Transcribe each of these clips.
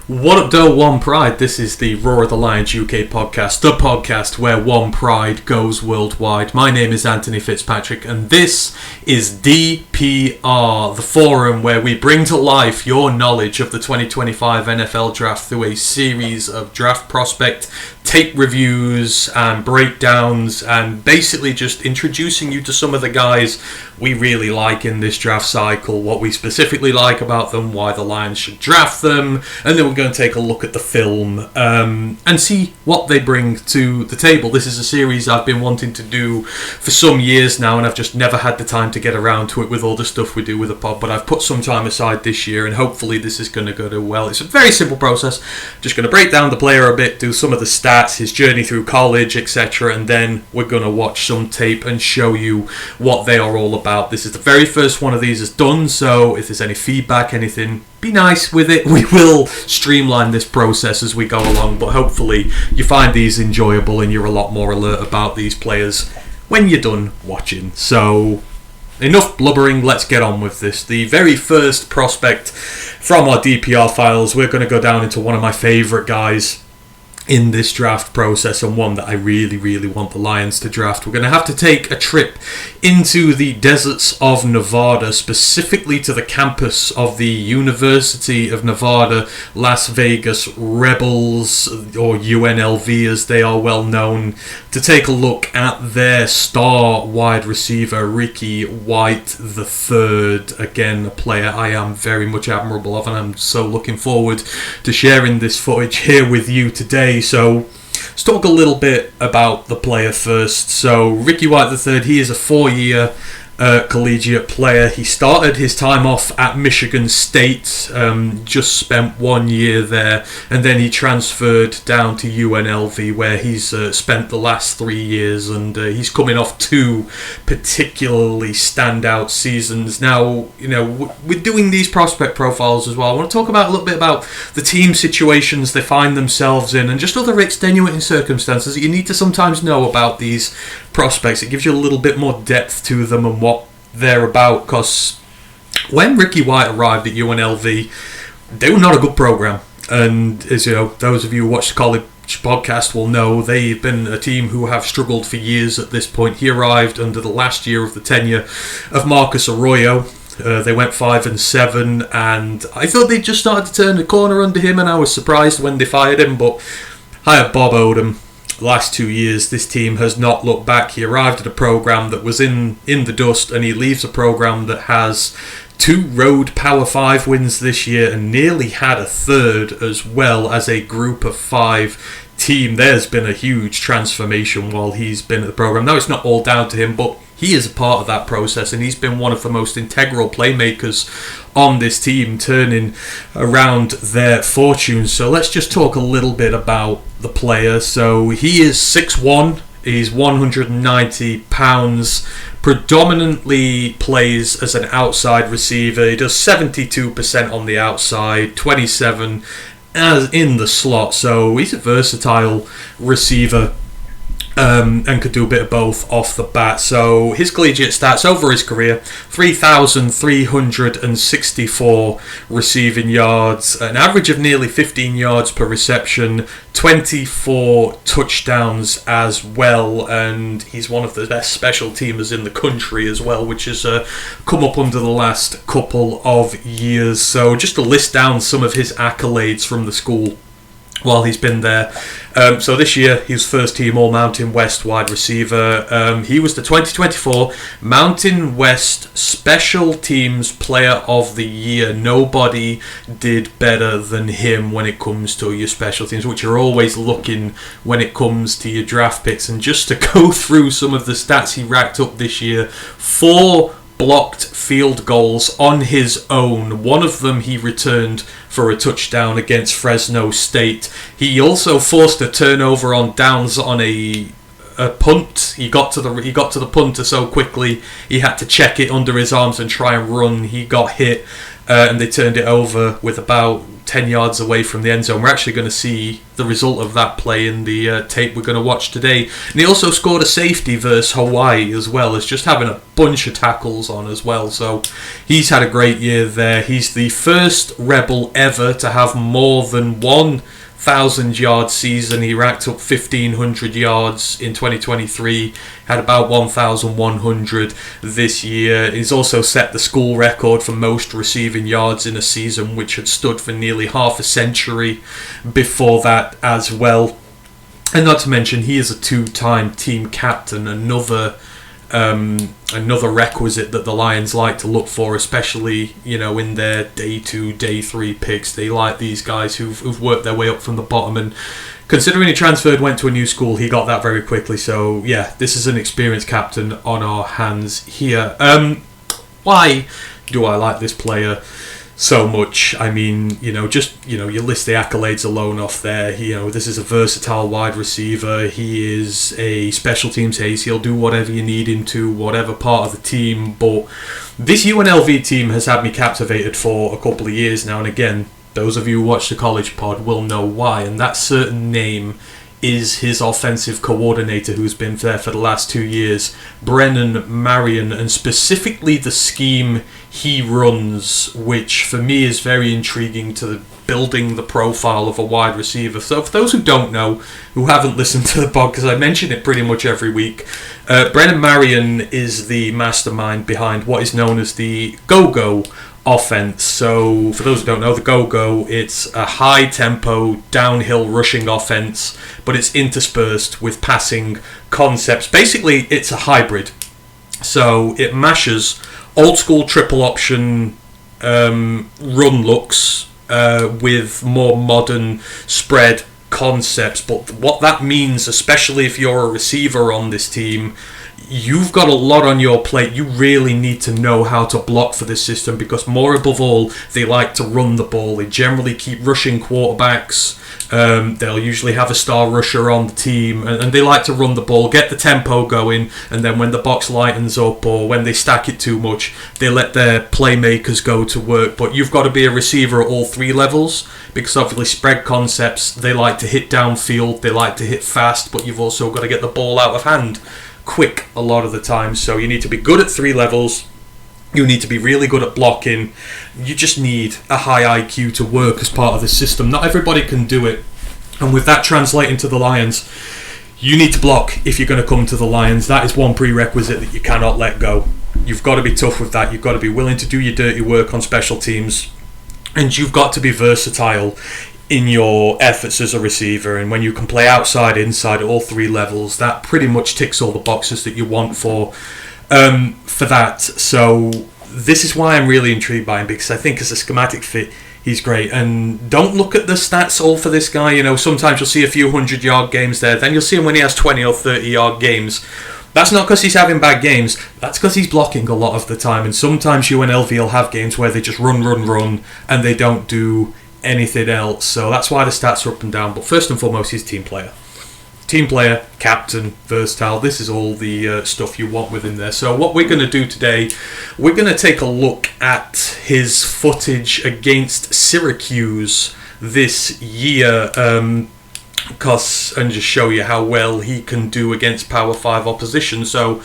What up, though, One Pride? This is the Roar of the Lions UK podcast, the podcast where One Pride goes worldwide. My name is Anthony Fitzpatrick, and this is DPR, the forum where we bring to life your knowledge of the 2025 NFL Draft through a series of draft prospect tape reviews and breakdowns, and basically just introducing you to some of the guys we really like in this draft cycle, what we specifically like about them, why the Lions should draft them, and then we're going to take a look at the film and see what they bring to the table. This is a series I've been wanting to do for some years now, and I've just never had the time to get around to it with all the stuff we do with the pod, but I've put some time aside this year, and hopefully this is going to go well. It's a very simple process. Just going to break down the player a bit, do some of the stats, his journey through college, etc., and then we're going to watch some tape and show you what they are all about. This is the very first one of these is done, so if there's any feedback, anything, be nice with it. We will streamline this process as we go along, but hopefully you find these enjoyable and you're a lot more alert about these players when you're done watching. So enough blubbering, let's get on with this. The very first prospect from our DPR files, we're going to go down into one of my favourite guys in this draft process, and one that I really, really want the Lions to draft. We're going to have to take a trip into the deserts of Nevada, specifically to the campus of the University of Nevada, Las Vegas Rebels, or UNLV as they are well known, to take a look at their star wide receiver, Ricky White III. Again, a player I am very much admirable of, and I'm so looking forward to sharing this footage here with you today. So let's talk a little bit about the player first. So Ricky White III, he is a 4-year collegiate player. He started his time off at Michigan State, just spent 1 year there, and then he transferred down to UNLV, where he's spent the last 3 years, and he's coming off 2 particularly standout seasons. Now, you know, we're doing these prospect profiles as well. I want to talk about a little bit about the team situations they find themselves in, and just other extenuating circumstances that you need to sometimes know about these prospects. It gives you a little bit more depth to them and what they're about, because when Ricky White arrived at UNLV, they were not a good program, and as you know, those of you who watch the college podcast will know, they've been a team who have struggled for years at this point. He arrived under the last year of the tenure of Marcus Arroyo. They went 5-7, and I thought they just started to turn the corner under him, and I was surprised when they fired him, but hired Bob Odom. Last 2 years, this team has not looked back. He arrived at a program that was in the dust, and he leaves a program that has 2 road Power 5 wins this year and nearly had a third as well as a group of 5 team. There's been a huge transformation while he's been at the program. Now, it's not all down to him, but he is a part of that process, and he's been one of the most integral playmakers on this team, turning around their fortunes. So let's just talk a little bit about the player. So he is 6'1", he's 190 pounds, predominantly plays as an outside receiver. He does 72% on the outside, 27% as in the slot. So he's a versatile receiver. And could do a bit of both off the bat. So his collegiate stats over his career: 3,364 receiving yards, an average of nearly 15 yards per reception, 24 touchdowns as well, and he's one of the best special teamers in the country as well, which has come up under the last couple of years. So just to list down some of his accolades from the school while he's been there. So this year, he was first team All Mountain West wide receiver. He was the 2024 Mountain West Special Teams Player of the Year. Nobody did better than him when it comes to your special teams, which are always looking when it comes to your draft picks. And just to go through some of the stats he racked up this year: 4 blocked field goals on his own. One of them he returned for a touchdown against Fresno State. He also forced a turnover on downs on a punt. He got to the punter so quickly he had to check it under his arms and try and run. He got hit, and they turned it over with about 10 yards away from the end zone. We're actually going to see the result of that play in the tape we're going to watch today. And he also scored a safety versus Hawaii as well, as just having a bunch of tackles on as well. So he's had a great year there. He's the first Rebel ever to have more than 1,000-yard season. He racked up 1,500 yards in 2023, had about 1,100 this year. He's also set the school record for most receiving yards in a season, which had stood for nearly half a century before that as well. And not to mention, he is a two-time team captain, another requisite that the Lions like to look for, especially, in their day 2, day 3 picks. They like these guys who've worked their way up from the bottom, and considering he transferred, went to a new school, he got that very quickly. So yeah, this is an experienced captain on our hands here. Why do I like this player so much? I mean, you list the accolades alone off there. This is a versatile wide receiver. He is a special teams ace. He'll do whatever you need him to, whatever part of the team. But this UNLV team has had me captivated for a couple of years now. And again, those of you who watch the college pod will know why. And that certain name is his offensive coordinator, who's been there for the last 2 years, Brennan Marion, and specifically the scheme he runs, which for me is very intriguing to building the profile of a wide receiver. So for those who don't know, who haven't listened to the pod, because I mention it pretty much every week, Brennan Marion is the mastermind behind what is known as the Go-Go offense. So for those who don't know, the Go-Go, it's a high-tempo, downhill rushing offense, but it's interspersed with passing concepts. Basically, it's a hybrid. So it mashes old-school triple option run looks with more modern spread concepts. But what that means, especially if you're a receiver on this team, you've got a lot on your plate. You really need to know how to block for this system, because more above all, they like to run the ball. They generally keep rushing quarterbacks. They'll usually have a star rusher on the team, and they like to run the ball, get the tempo going, and then when the box lightens up or when they stack it too much, they let their playmakers go to work. But you've got to be a receiver at all 3 levels, because obviously spread concepts, they like to hit downfield, they like to hit fast, but you've also got to get the ball out of hand quick a lot of the time. So you need to be good at 3 levels. You need to be really good at blocking. You just need a high IQ to work as part of the system. Not everybody can do it. And with that translating to the Lions, you need to block if you're going to come to the Lions. That is one prerequisite that you cannot let go. You've got to be tough with that. You've got to be willing to do your dirty work on special teams. And you've got to be versatile in your efforts as a receiver. And when you can play outside, inside, at all 3 levels, that pretty much ticks all the boxes that you want for that. So this is why I'm really intrigued by him, because I think as a schematic fit, he's great. And don't look at the stats all for this guy. Sometimes you'll see a few 100-yard games there, then you'll see him when he has 20 or 30-yard games. That's not because he's having bad games, that's because he's blocking a lot of the time. And sometimes UNLV will have games where they just run, and they don't do anything else. So that's why the stats are up and down. But first and foremost, he's a team player. Team player, captain, versatile. This is all the stuff you want within there. So what we're going to do today, we're going to take a look at his footage against Syracuse this year, and just show you how well he can do against Power 5 opposition. So,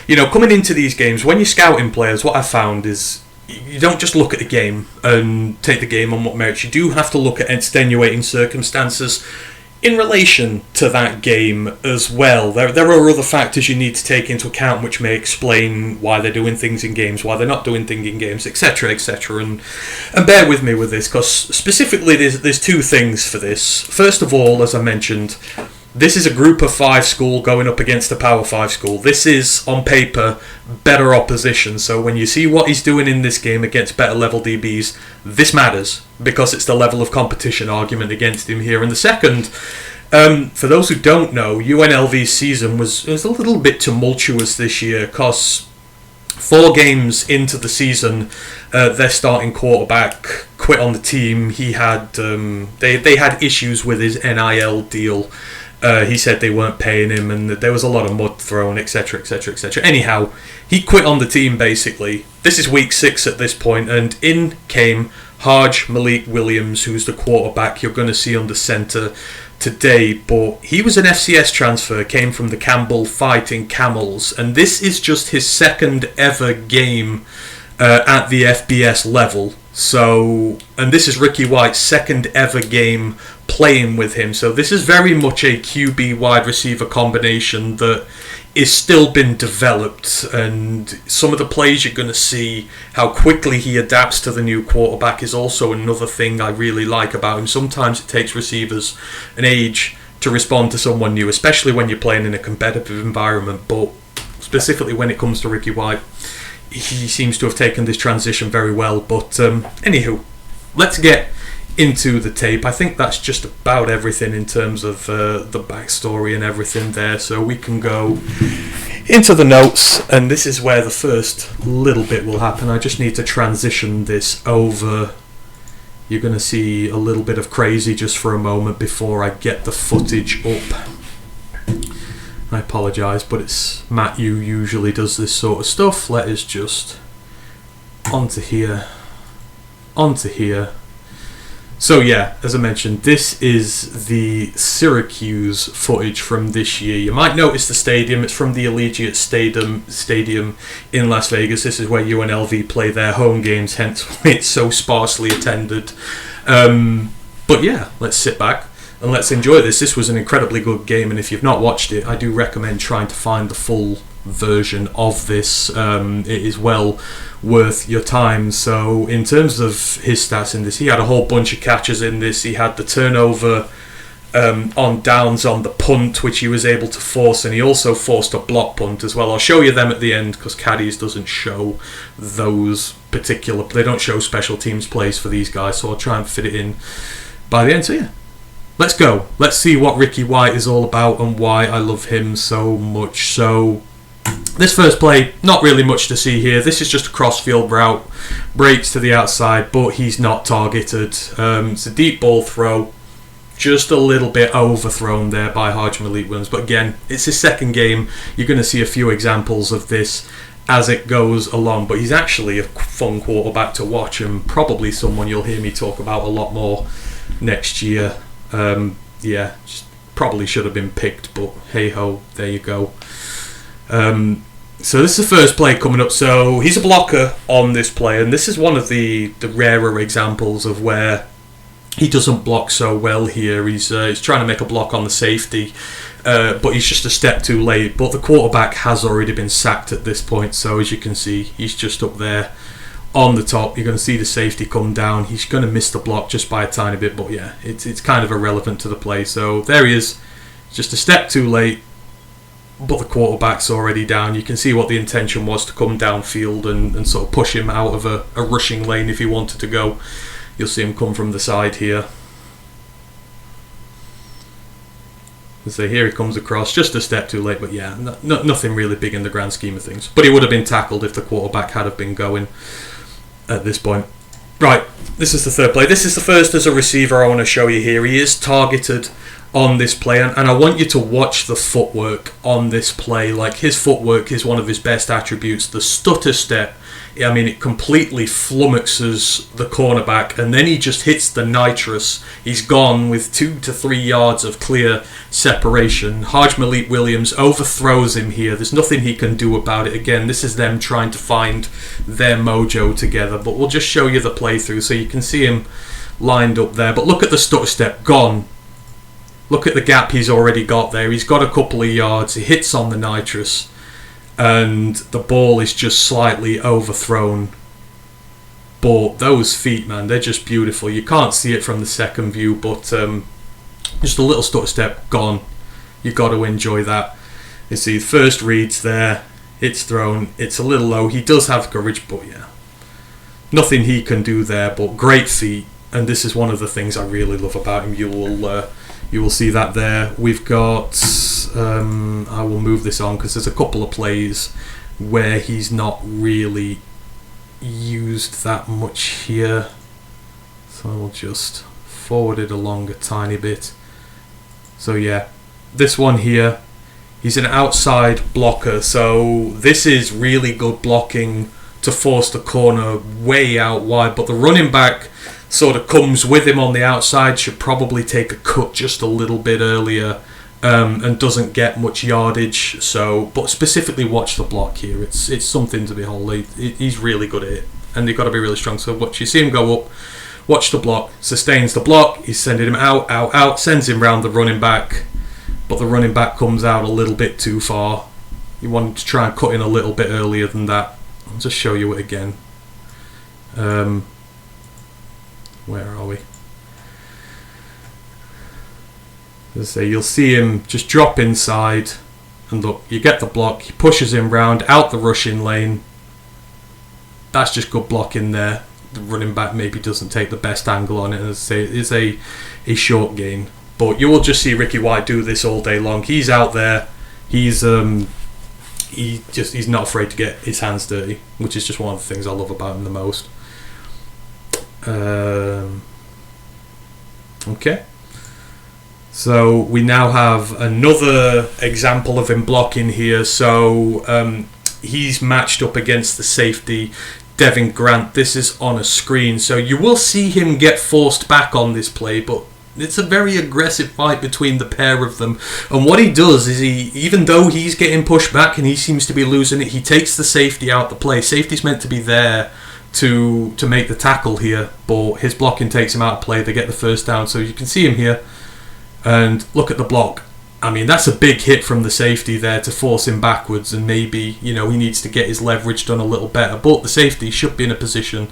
coming into these games, when you're scouting players, what I found is you don't just look at the game and take the game on what merits. You do have to look at extenuating circumstances in relation to that game as well. There are other factors you need to take into account which may explain why they're doing things in games, why they're not doing things in games, etc, etc. And bear with me with this, because specifically there's 2 things for this. First of all, as I mentioned, this is a group of 5 school going up against a Power 5 school. This is, on paper, better opposition. So when you see what he's doing in this game against better level DBs, this matters, because it's the level of competition argument against him here. And the second, for those who don't know, UNLV's season was a little bit tumultuous this year, because 4 games into the season, their starting quarterback quit on the team. He had they had issues with his NIL deal. He said they weren't paying him, and there was a lot of mud thrown, etc, etc, etc. Anyhow, he quit on the team, basically. This is week 6 at this point, and in came Harge Malik Williams, who's the quarterback you're going to see under centre today, but he was an FCS transfer, came from the Campbell Fighting Camels, and this is just his second ever game at the FBS level. So, and this is Ricky White's second ever game playing with him. So this is very much a QB wide receiver combination that is still being developed, and some of the plays you're going to see, how quickly he adapts to the new quarterback, is also another thing I really like about him. Sometimes it takes receivers an age to respond to someone new, especially when you're playing in a competitive environment, but specifically when it comes to Ricky White, he seems to have taken this transition very well. But anywho, let's get into the tape. I think that's just about everything in terms of the backstory and everything there, so we can go into the notes, and this is where the first little bit will happen. I just need to transition this over. You're going to see a little bit of crazy just for a moment before I get the footage up. I apologise, but it's Matt who usually does this sort of stuff. Let us just onto here. So yeah, as I mentioned, this is the Syracuse footage from this year. You might notice the stadium. It's from the Allegiant Stadium in Las Vegas. This is where UNLV play their home games, hence why it's so sparsely attended. But yeah, let's sit back and let's enjoy this. This was an incredibly good game, and if you've not watched it, I do recommend trying to find the full version of this. It is well worth your time. So in terms of his stats in this, he had a whole bunch of catches in this. He had the turnover on downs on the punt, which he was able to force, and he also forced a block punt as well. I'll show you them at the end because Caddies doesn't show those particular, they don't show special teams plays for these guys, so I'll try and fit it in by the end. So yeah, let's go. Let's see what Ricky White is all about and why I love him so much. So this first play, not really much to see here. This is just a cross-field route, breaks to the outside, but he's not targeted. It's a deep ball throw, just a little bit overthrown there by Harge Malik Williams. But again, it's his second game. You're going to see a few examples of this as it goes along. But he's actually a fun quarterback to watch, and probably someone you'll hear me talk about a lot more next year. Yeah, just probably should have been picked, but hey-ho, there you go. So this is the first play coming up. So he's a blocker on this play, and this is one of the rarer examples of where he doesn't block so well here. He's trying to make a block on the safety, but he's just a step too late. But the quarterback has already been sacked at this point, so as you can see, he's just up there on the top. You're going to see the safety come down. He's going to miss the block just by a tiny bit, but yeah, it's kind of irrelevant to the play. So there he is, just a step too late, but the quarterback's already down. You can see what the intention was, to come downfield and sort of push him out of a rushing lane if he wanted to go. You'll see him come from the side here. So here he comes across, just a step too late, but yeah, nothing really big in the grand scheme of things. But he would have been tackled if the quarterback had have been going at this point. Right, this is the third play. This is the first as a receiver I want to show you here. He is targeted on this play, and I want you to watch the footwork on this play. Like, his footwork is one of his best attributes. The stutter step, I mean, it completely flummoxes the cornerback, and then he just hits the nitrous. He's gone with 2 to 3 yards of clear separation. Harge Malik Williams overthrows him here. There's nothing he can do about it. Again, this is them trying to find their mojo together, but we'll just show you the playthrough so you can see him lined up there. But look at the stutter step, gone. Look at the gap he's already got there. He's got a couple of yards. He hits on the nitrous, and the ball is just slightly overthrown. But those feet, man, they're just beautiful. You can't see it from the second view, but just a little stutter step, gone. You've got to enjoy that. You see, first reads there. It's thrown. It's a little low. He does have courage, but yeah, nothing he can do there. But great feet, and this is one of the things I really love about him. You will see that there. We've got, I will move this on because there's a couple of plays where he's not really used that much here. So I will just forward it along a tiny bit. So yeah, this one here, he's an outside blocker. So this is really good blocking to force the corner way out wide. But the running back sort of comes with him on the outside should probably take a cut just a little bit earlier, and doesn't get much yardage. So, but specifically watch the block here. It's something to behold. He's really good at it, and you've got to be really strong. So watch, you see him go up, watch the block, sustains the block, he's sending him out, sends him round the running back, but the running back comes out a little bit too far. You want to try and cut in a little bit earlier than that. I'll just show you it again. Where are we? As I say, you'll see him just drop inside, and look, you get the block, he pushes him round out the rushing lane. That's just good blocking there. The running back maybe doesn't take the best angle on it, and as I say, it's a short gain. But you will just see Ricky White do this all day long. He's out there, he's not afraid to get his hands dirty, which is just one of the things I love about him the most. Okay. So we now have another example of him blocking here. So he's matched up against the safety, Devin Grant. This is on a screen. So you will see him get forced back on this play, but it's a very aggressive fight between the pair of them. And what he does is even though he's getting pushed back and he seems to be losing it, he takes the safety out the play. Safety's meant to be there to make the tackle here, but his blocking takes him out of play. They get the first down. So you can see him here. And look at the block. I mean, that's a big hit from the safety there to force him backwards, and maybe, he needs to get his leverage done a little better. But the safety should be in a position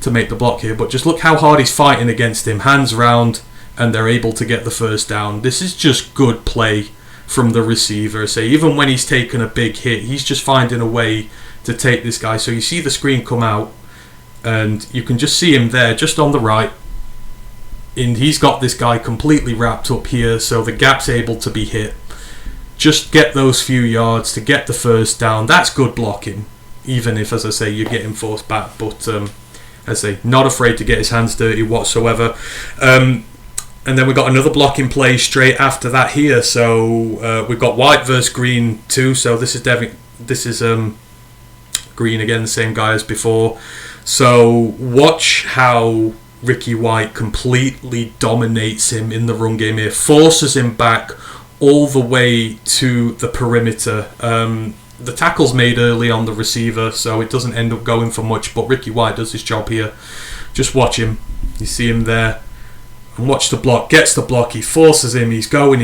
to make the block here. But just look how hard he's fighting against him. Hands round, and they're able to get the first down. This is just good play from the receiver. So even when he's taken a big hit, he's just finding a way to take this guy. So you see the screen come out, and you can just see him there, just on the right. And he's got this guy completely wrapped up here, so the gap's able to be hit. Just get those few yards to get the first down. That's good blocking, even if, as I say, you're getting forced back. But as I say, not afraid to get his hands dirty whatsoever. And then we've got another blocking play straight after that here. So we've got White versus Green too. So this is Green again, the same guy as before. So watch how Ricky White completely dominates him in the run game here, forces him back all the way to the perimeter. The tackle's made early on the receiver, so it doesn't end up going for much, but Ricky White does his job here. Just watch him. You see him there. And watch the block. Gets the block. He forces him. He's going.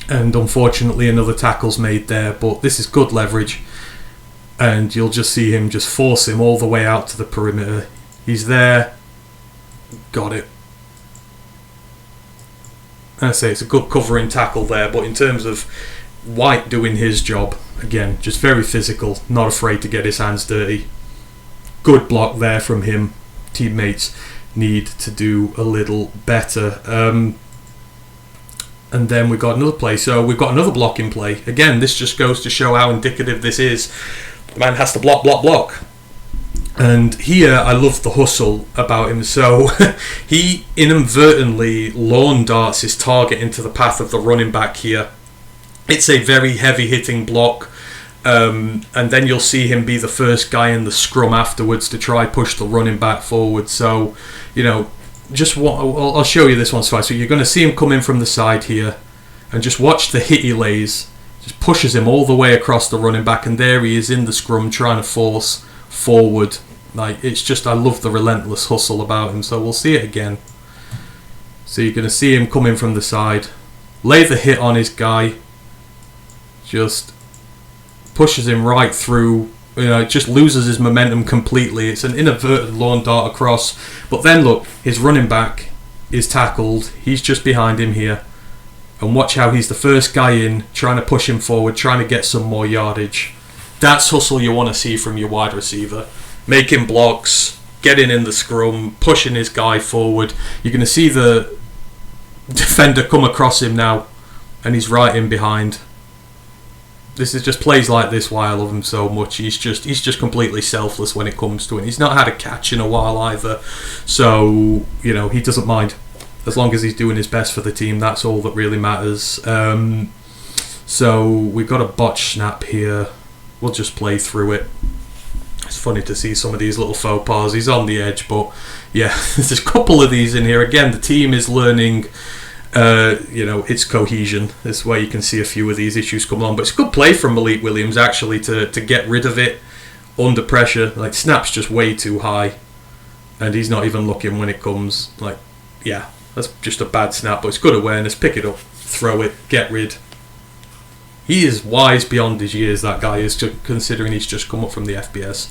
And unfortunately, another tackle's made there, but this is good leverage. And you'll just see him just force him all the way out to the perimeter. He's there. Got it. I say it's a good covering tackle there, but in terms of White doing his job, again, just very physical, not afraid to get his hands dirty. Good block there from him. Teammates need to do a little better. And then we've got another play. So we've got another blocking play. Again, this just goes to show how indicative this is. The man has to block. And here I love the hustle about him. So he inadvertently lawn darts his target into the path of the running back here. It's a very heavy hitting block. And then you'll see him be the first guy in the scrum afterwards to try push the running back forward. So, I'll show you this one. So you're going to see him come in from the side here, and just watch the hit he lays. Just pushes him all the way across the running back, and there he is in the scrum trying to force forward. It's just, I love the relentless hustle about him. So we'll see it again. So you're going to see him come in from the side, lay the hit on his guy, just pushes him right through. Just loses his momentum completely. It's an inadvertent lawn dart across. But then look, his running back is tackled. He's just behind him here. And watch how he's the first guy in, trying to push him forward, trying to get some more yardage. That's hustle you want to see from your wide receiver. Making blocks, getting in the scrum, pushing his guy forward. You're going to see the defender come across him now, and he's right in behind. This is just plays like this why I love him so much. He's just completely selfless when it comes to it. He's not had a catch in a while either, so he doesn't mind. As long as he's doing his best for the team, that's all that really matters. So we've got a botch snap here. We'll just play through it. It's funny to see some of these little faux pas. He's on the edge, but yeah, there's a couple of these in here. Again, the team is learning, its cohesion. This is where you can see a few of these issues come on. But it's a good play from Malik Williams, actually, to get rid of it under pressure. Like, snap's just way too high, and he's not even looking when it comes. Like, yeah, that's just a bad snap, but it's good awareness. Pick it up, throw it, get rid. He is wise beyond his years, that guy is, considering he's just come up from the FBS.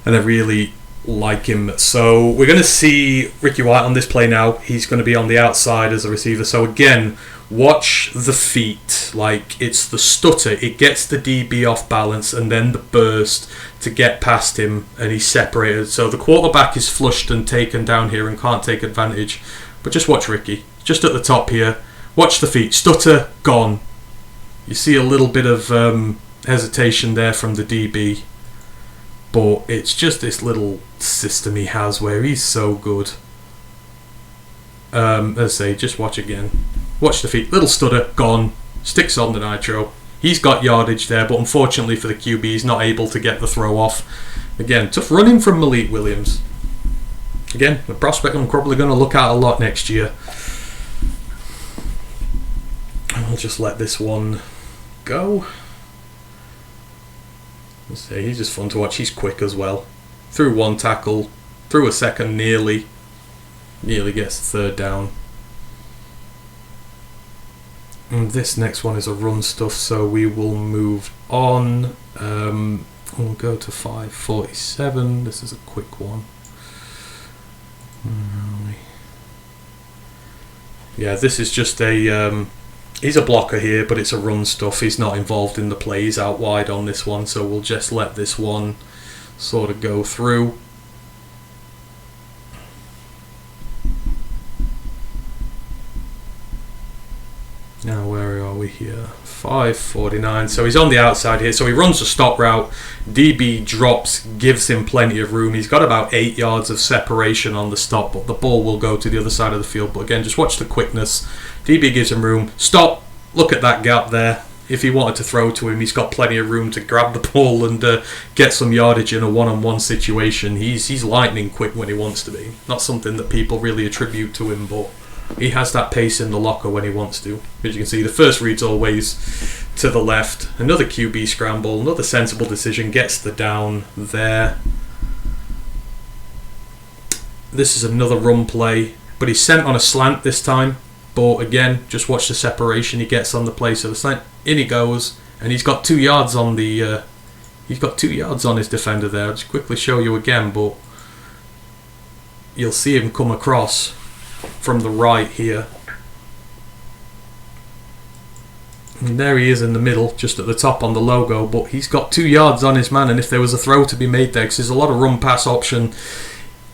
And I really like him. So we're going to see Ricky White on this play now. He's going to be on the outside as a receiver. So again, watch the feet. Like, it's the stutter. It gets the DB off balance, and then the burst to get past him, and he's separated. So the quarterback is flushed and taken down here and can't take advantage. But just watch Ricky. Just at the top here. Watch the feet. Stutter, gone. You see a little bit of hesitation there from the DB, but it's just this little system he has where he's so good. As I say, just watch again. Watch the feet. Little stutter, gone. Sticks on the nitro. He's got yardage there, but unfortunately for the QB, he's not able to get the throw off. Again, tough running from Malik Williams. Again, a prospect I'm probably going to look at a lot next year. I'll just let this one go. Let's see, he's just fun to watch. He's quick as well. Through one tackle, through a second, nearly gets the third down. And this next one is a run stuff, so we will move on. We'll go to 5:47. This is a quick one. Yeah, this is just a he's a blocker here, but it's a run stuff. He's not involved in the play. He's out wide on this one, so we'll just let this one sort of go through. Now, where are we here? 5:49. So he's on the outside here. So he runs a stop route. DB drops, gives him plenty of room. He's got about 8 yards of separation on the stop, but the ball will go to the other side of the field. But again, just watch the quickness. DB gives him room. Stop. Look at that gap there. If he wanted to throw to him, he's got plenty of room to grab the ball and get some yardage in a one-on-one situation. He's lightning quick when he wants to be. Not something that people really attribute to him, but he has that pace in the locker when he wants to. As you can see, the first read's always to the left. Another QB scramble, another sensible decision, gets the down there. This is another run play, but he's sent on a slant this time. But again, just watch the separation he gets on the play. So the slant, in he goes, and he's got 2 yards on the. He's got 2 yards on his defender there. I'll just quickly show you again, but you'll see him come across from the right here. And there he is in the middle, just at the top on the logo, but he's got 2 yards on his man, and if there was a throw to be made there, because there's a lot of run-pass option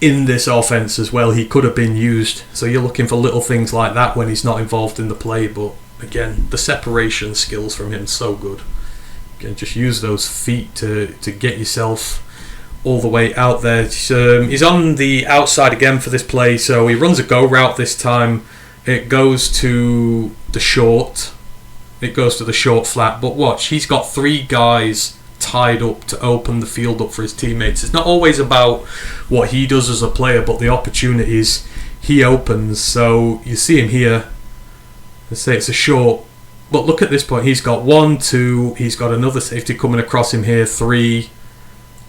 in this offense as well, he could have been used. So you're looking for little things like that when he's not involved in the play, but again, the separation skills from him, so good. Again, just use those feet to get yourself all the way out there. He's on the outside again for this play, so he runs a go route this time. It goes to the short. It goes to the short flat, but watch, he's got 3 guys tied up to open the field up for his teammates. It's not always about what he does as a player, but the opportunities he opens. So you see him here. Let's say it's a short, but look at this point. He's got 1, 2, he's got another safety coming across him here, 3.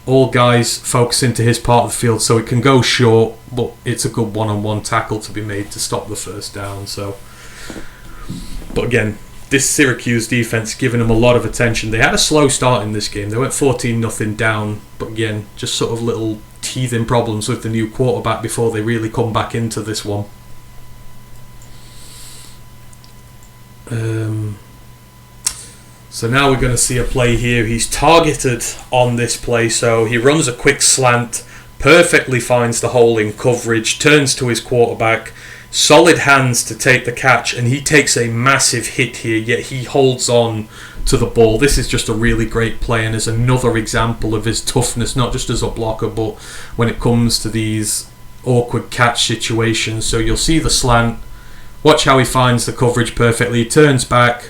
All guys focus into his part of the field, so it can go short, but it's a good one-on-one tackle to be made to stop the first down. So, but again, this Syracuse defense giving them a lot of attention. They had a slow start in this game. They went 14-0 down, but again, just sort of little teething problems with the new quarterback before they really come back into this one. So now we're going to see a play here. He's targeted on this play, so he runs a quick slant, perfectly finds the hole in coverage, turns to his quarterback, solid hands to take the catch, and he takes a massive hit here, yet he holds on to the ball. This is just a really great play, and is another example of his toughness, not just as a blocker, but when it comes to these awkward catch situations. So you'll see the slant. Watch how he finds the coverage perfectly. He turns back,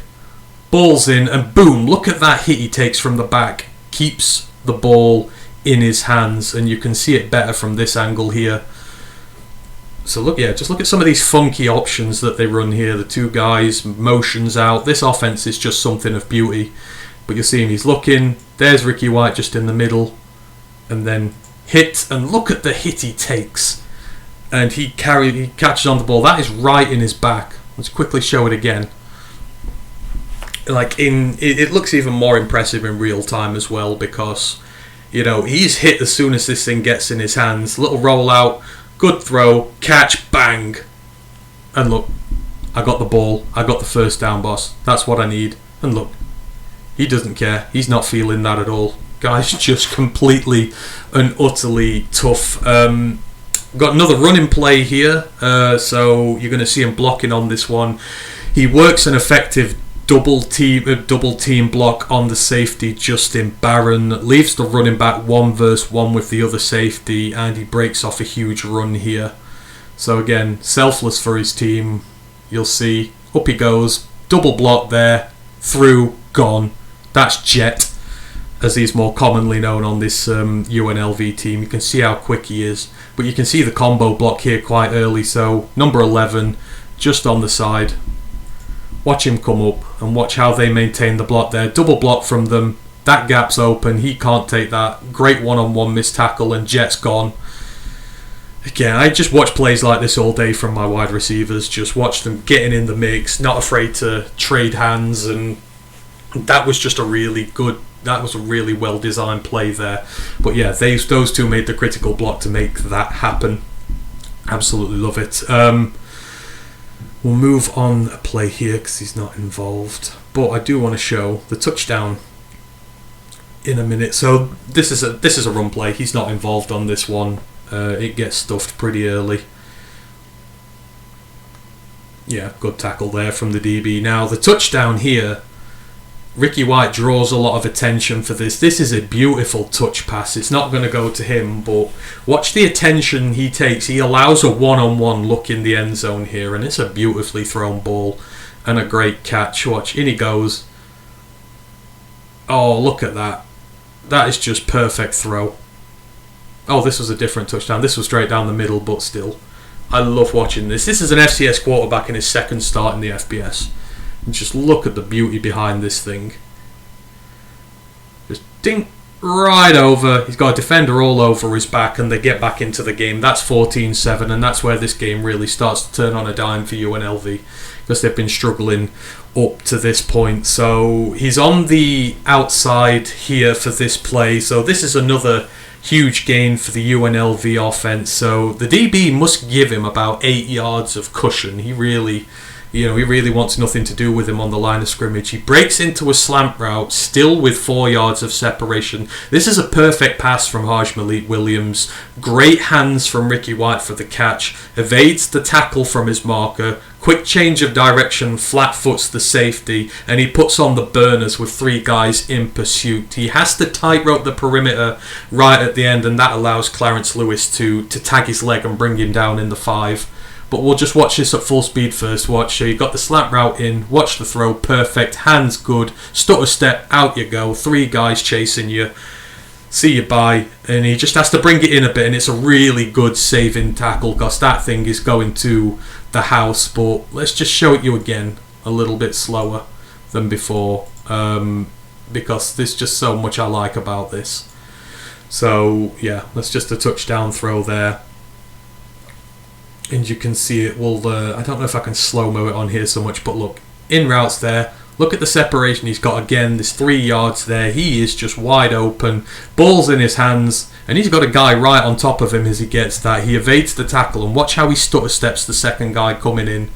ball's in, and boom, look at that hit he takes from the back. Keeps the ball in his hands, and you can see it better from this angle here. So look, just look at some of these funky options that they run here. The two guys, motions out. This offense is just something of beauty. But you'll see him, he's looking. There's Ricky White just in the middle. And then hit, and look at the hit he takes. And he catches on the ball. That is right in his back. Let's quickly show it again. It looks even more impressive in real time as well, because he's hit as soon as this thing gets in his hands. Little roll out. Good throw, catch, bang. And look, I got the ball. I got the first down, boss. That's what I need. And look, he doesn't care. He's not feeling that at all. Guy's just completely and utterly tough. Got another running play here. So you're going to see him blocking on this one. He works an effective double team block on the safety Justin Barron, leaves the running back 1v1 with the other safety, and he breaks off a huge run here. So again, selfless for his team. You'll see, up he goes, double block there, through, gone. That's Jet, as he's more commonly known on this UNLV team. You can see how quick he is, but you can see the combo block here quite early. So number 11 just on the side. Watch him come up and watch how they maintain the block there. Double block from them. That gap's open. He can't take that. Great one-on-one missed tackle, and Jet's gone. Again, I just watch plays like this all day from my wide receivers. Just watch them getting in the mix, not afraid to trade hands, and that was just a really well-designed play there. But yeah, those two made the critical block to make that happen. Absolutely love it. We'll move on a play here because he's not involved. But I do want to show the touchdown in a minute. So this is a run play. He's not involved on this one. It gets stuffed pretty early. Yeah, good tackle there from the DB. Now the touchdown here, Ricky White draws a lot of attention for this. This is a beautiful touch pass. It's not going to go to him, but watch the attention he takes. He allows a one-on-one look in the end zone here, and it's a beautifully thrown ball and a great catch. Watch, in he goes. Oh, look at that. That is just perfect throw. Oh, this was a different touchdown. This was straight down the middle, but still. I love watching this. This is an FCS quarterback in his second start in the FBS. And just look at the beauty behind this thing. Just dink right over. He's got a defender all over his back, and they get back into the game. That's 14-7, and that's where this game really starts to turn on a dime for UNLV, because they've been struggling up to this point. So he's on the outside here for this play. So this is another huge gain for the UNLV offense. So the DB must give him about 8 yards of cushion. He really wants nothing to do with him on the line of scrimmage. He breaks into a slant route, still with 4 yards of separation. This is a perfect pass from Haj Malik Williams. Great hands from Ricky White for the catch. Evades the tackle from his marker. Quick change of direction, flat foots the safety, and he puts on the burners with 3 guys in pursuit. He has to tightrope the perimeter right at the end, and that allows Clarence Lewis to tag his leg and bring him down in the 5. But we'll just watch this at full speed first. Watch. So you got the slant route in. Watch the throw. Perfect. Hands good. Stutter step. Out you go. 3 guys chasing you. See you bye. And he just has to bring it in a bit. And it's a really good saving tackle, because that thing is going to the house. But let's just show it you again a little bit slower than before. Because there's just so much I like about this. So yeah, that's just a touchdown throw there. And you can see it. Well, I don't know if I can slow-mo it on here so much, but look, in routes there. Look at the separation he's got again. There's 3 yards there. He is just wide open. Ball's in his hands, and he's got a guy right on top of him as he gets that. He evades the tackle, and watch how he stutter steps the second guy coming in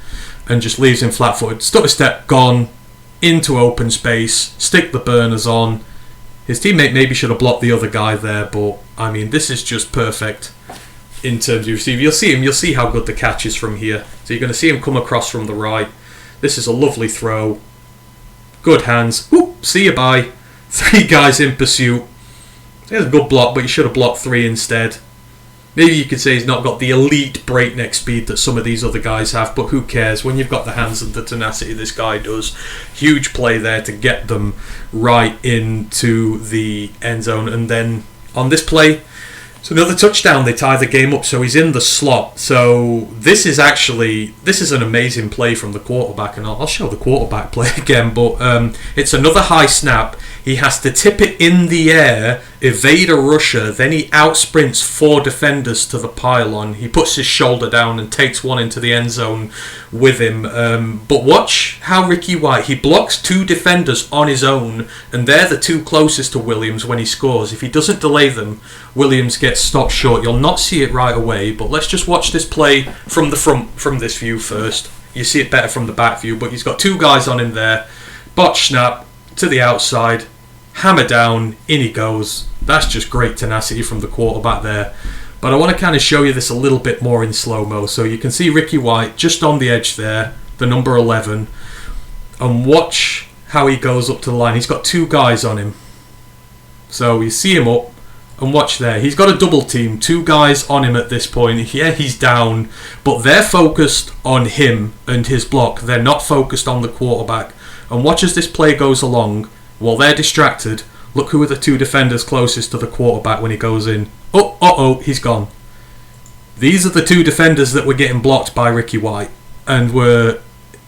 and just leaves him flat-footed. Stutter step, gone, into open space, stick the burners on. His teammate maybe should have blocked the other guy there, but, I mean, this is just perfect. In terms of receiver, you'll see how good the catch is from here. So you're going to see him come across from the right. This is a lovely throw. Good hands. Whoop, see you bye. 3 guys in pursuit. There's a good block, but you should have blocked 3 instead. Maybe you could say he's not got the elite breakneck speed that some of these other guys have, but who cares when you've got the hands and the tenacity this guy does. Huge play there to get them right into the end zone, and then on this play. It's another touchdown. They tie the game up, so he's in the slot. So this is an amazing play from the quarterback, and I'll show the quarterback play again, but it's another high snap. He has to tip it in the air, evade a rusher, then he outsprints 4 defenders to the pylon. He puts his shoulder down and takes one into the end zone with him. But watch how Ricky White, he blocks 2 defenders on his own, and they're the 2 closest to Williams when he scores. If he doesn't delay them, Williams gets stopped short. You'll not see it right away, but let's just watch this play from the front, from this view first. You see it better from the back view, but he's got 2 guys on him there. Botch snap to the outside, hammer down, in he goes. That's just great tenacity from the quarterback there. But I want to kind of show you this a little bit more in slow-mo. So you can see Ricky White just on the edge there, the number 11. And watch how he goes up to the line. He's got 2 guys on him. So you see him up, and watch there. He's got a double team, 2 guys on him at this point. Yeah, he's down, but they're focused on him and his block. They're not focused on the quarterback. And watch as this play goes along. While they're distracted, look who are the 2 defenders closest to the quarterback when he goes in. Oh, he's gone. These are the 2 defenders that were getting blocked by Ricky White and were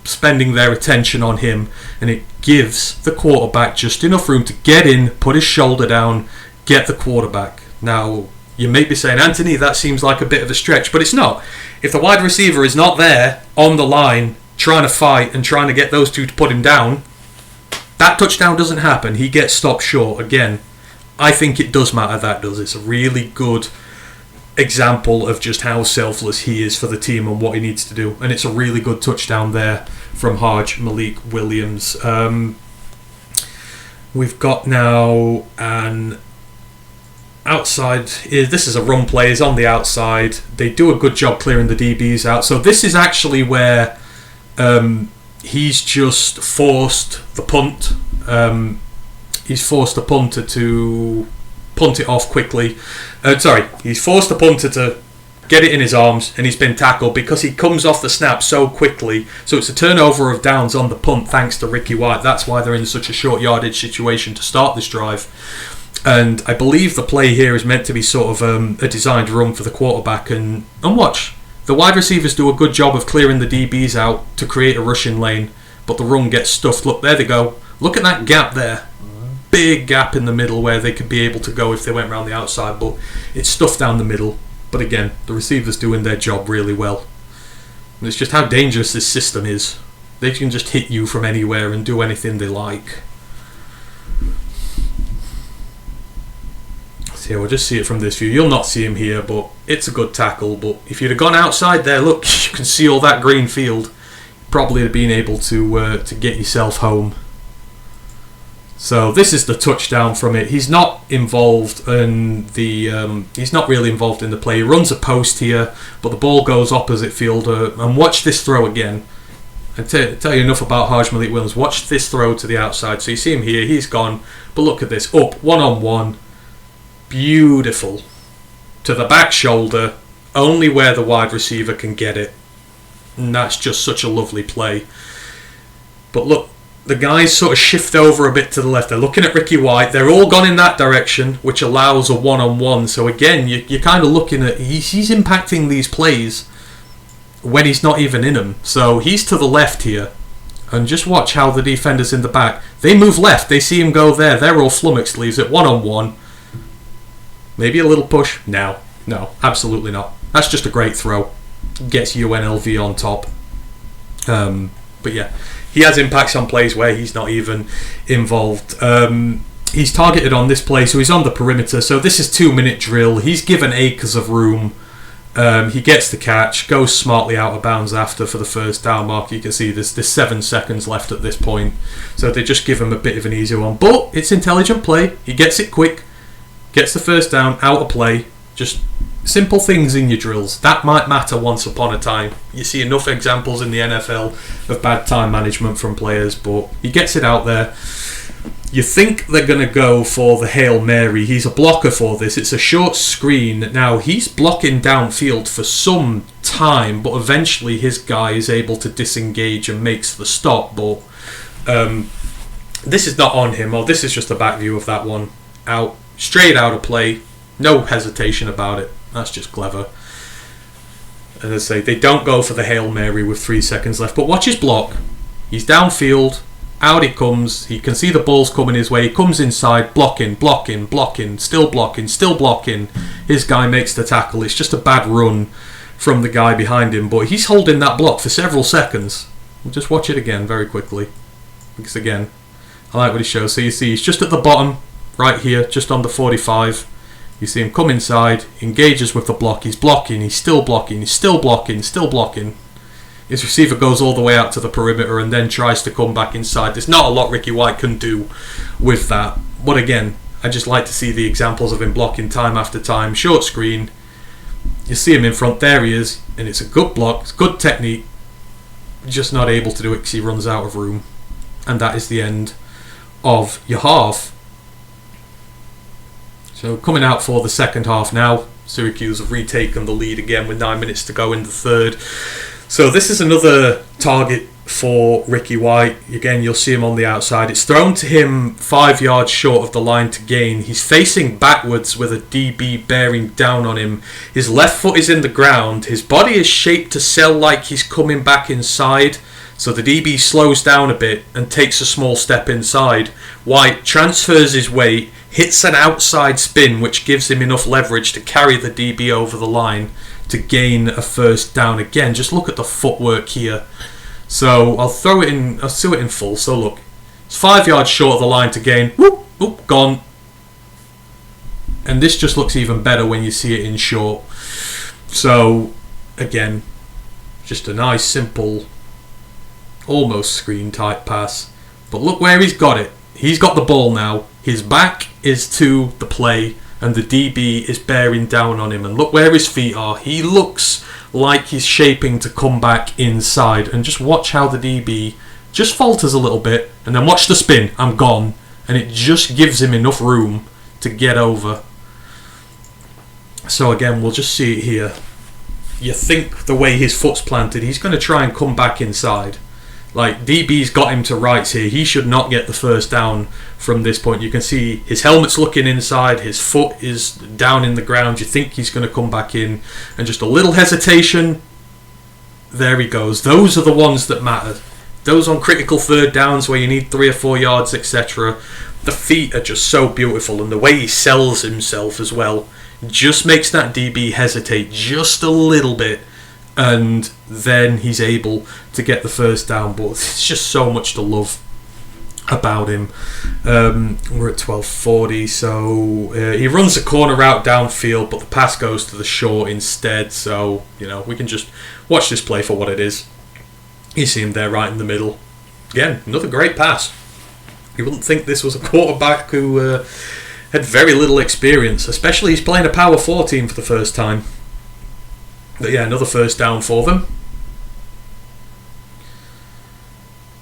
spending their attention on him, and it gives the quarterback just enough room to get in, put his shoulder down, get the quarterback. Now, you may be saying, Anthony, that seems like a bit of a stretch, but it's not. If the wide receiver is not there on the line trying to fight and trying to get those 2 to put him down, that touchdown doesn't happen. He gets stopped short. Again, I think it does matter, that does. It's a really good example of just how selfless he is for the team and what he needs to do. And it's a really good touchdown there from Harj Malik Williams. We've got now an outside. This is a run play. He's on the outside. They do a good job clearing the DBs out. So this is actually where he's just forced the punt. He's forced the punter to punt it off quickly. He's forced the punter to get it in his arms, and he's been tackled because he comes off the snap so quickly. So it's a turnover of downs on the punt thanks to Ricky White. That's why they're in such a short yardage situation to start this drive. And I believe the play here is meant to be sort of a designed run for the quarterback. And watch. The wide receivers do a good job of clearing the DBs out to create a rushing lane, but the run gets stuffed. Look, there they go. Look at that gap there. Big gap in the middle where they could be able to go if they went around the outside, but it's stuffed down the middle. But again, the receivers doing their job really well. And it's just how dangerous this system is. They can just hit you from anywhere and do anything they like. So we'll just see it from this view. You'll not see him here, but it's a good tackle. But if you'd have gone outside there, look, you can see all that green field. Probably have been able to get yourself home. So this is the touchdown from it. He's not involved in the. He's not really involved in the play. He runs a post here, but the ball goes opposite field. And watch this throw again. I tell you enough about Harj Malik Williams. Watch this throw to the outside. So you see him here. He's gone. But look at this. Up, 1-on-1. Beautiful. To the back shoulder. Only where the wide receiver can get it. And that's just such a lovely play. But look. The guys sort of shift over a bit to the left. They're looking at Ricky White. They're all gone in that direction, which allows a one-on-one. So again, you're kind of looking at... He's impacting these plays when he's not even in them. So he's to the left here. And just watch how the defenders in the back... They move left. They see him go there. They're all flummoxed. Leaves it one-on-one. Maybe a little push. No, absolutely not. That's just a great throw. Gets UNLV on top. But yeah... He has impacts on plays where he's not even involved. He's targeted on this play, so he's on the perimeter. So this is 2-minute drill. He's given acres of room. He gets the catch, goes smartly out of bounds after for the first down mark. You can see there's 7 seconds left at this point. So they just give him a bit of an easier one. But it's intelligent play. He gets it quick, gets the first down, out of play. Just simple things in your drills. That might matter once upon a time. You see enough examples in the NFL of bad time management from players, but he gets it out there. You think they're going to go for the Hail Mary. He's a blocker for this. It's a short screen. Now, he's blocking downfield for some time, but eventually his guy is able to disengage and makes the stop. But this is not on him. This is just a back view of that one. Straight out of play. No hesitation about it. That's just clever. As I say, they don't go for the Hail Mary with 3 seconds left. But watch his block. He's downfield. Out he comes. He can see the ball's coming his way. He comes inside. Blocking, blocking, blocking. Still blocking, still blocking. His guy makes the tackle. It's just a bad run from the guy behind him. But he's holding that block for several seconds. We'll just watch it again very quickly. Because again, I like what he shows. So you see he's just at the bottom. Right here. Just on the 45. You see him come inside, engages with the block, he's blocking, he's still blocking, he's still blocking, still blocking. His receiver goes all the way out to the perimeter and then tries to come back inside. There's not a lot Ricky White can do with that. But again, I just like to see the examples of him blocking time after time. Short screen, you see him in front, there he is, and it's a good block, it's good technique, just not able to do it because he runs out of room. And that is the end of your half. So coming out for the second half now, Syracuse have retaken the lead again with 9 minutes to go in the third. So this is another target for Ricky White. Again, you'll see him on the outside. It's thrown to him 5 yards short of the line to gain. He's facing backwards with a DB bearing down on him. His left foot is in the ground. His body is shaped to sell like he's coming back inside. So the DB slows down a bit and takes a small step inside. White transfers his weight, hits an outside spin which gives him enough leverage to carry the DB over the line to gain a first down. Again, just look at the footwork here. So I'll do it in full. So look, it's 5 yards short of the line to gain. Whoop, whoop, gone. And this just looks even better when you see it in short. So again, just a nice simple, almost screen type pass. But look where he's got it. He's got the ball now. His back is to the play and the DB is bearing down on him. And look where his feet are. He looks like he's shaping to come back inside. And just watch how the DB just falters a little bit. And then watch the spin. I'm gone. And it just gives him enough room to get over. So again, we'll just see it here. You think the way his foot's planted, he's going to try and come back inside. Like, DB's got him to rights here. He should not get the first down from this point. You can see his helmet's looking inside. His foot is down in the ground. You think he's going to come back in. And just a little hesitation. There he goes. Those are the ones that matter. Those on critical third downs where you need 3 or 4 yards, etc. The feet are just so beautiful. And the way he sells himself as well just makes that DB hesitate just a little bit. And then he's able to get the first down. But it's just so much to love about him. We're at 12:40, so he runs a corner route downfield, but the pass goes to the short instead. So, you know, we can just watch this play for what it is. You see him there right in the middle. Again, another great pass. You wouldn't think this was a quarterback who had very little experience, especially he's playing a Power 4 team for the first time. But yeah, another first down for them.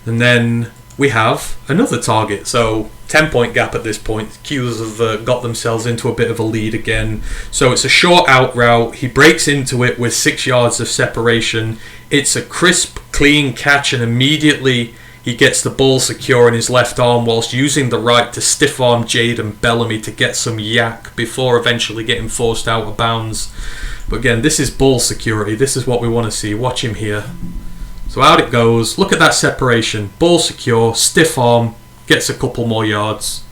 And then we have another target. So 10-point gap at this point. Qs have got themselves into a bit of a lead again. So it's a short out route. He breaks into it with 6 yards of separation. It's a crisp, clean catch, and immediately he gets the ball secure in his left arm whilst using the right to stiff arm Jaden Bellamy to get some yak before eventually getting forced out of bounds. But again, this is ball security. This is what we want to see. Watch him here. So out it goes. Look at that separation. Ball secure, stiff arm, gets a couple more yards.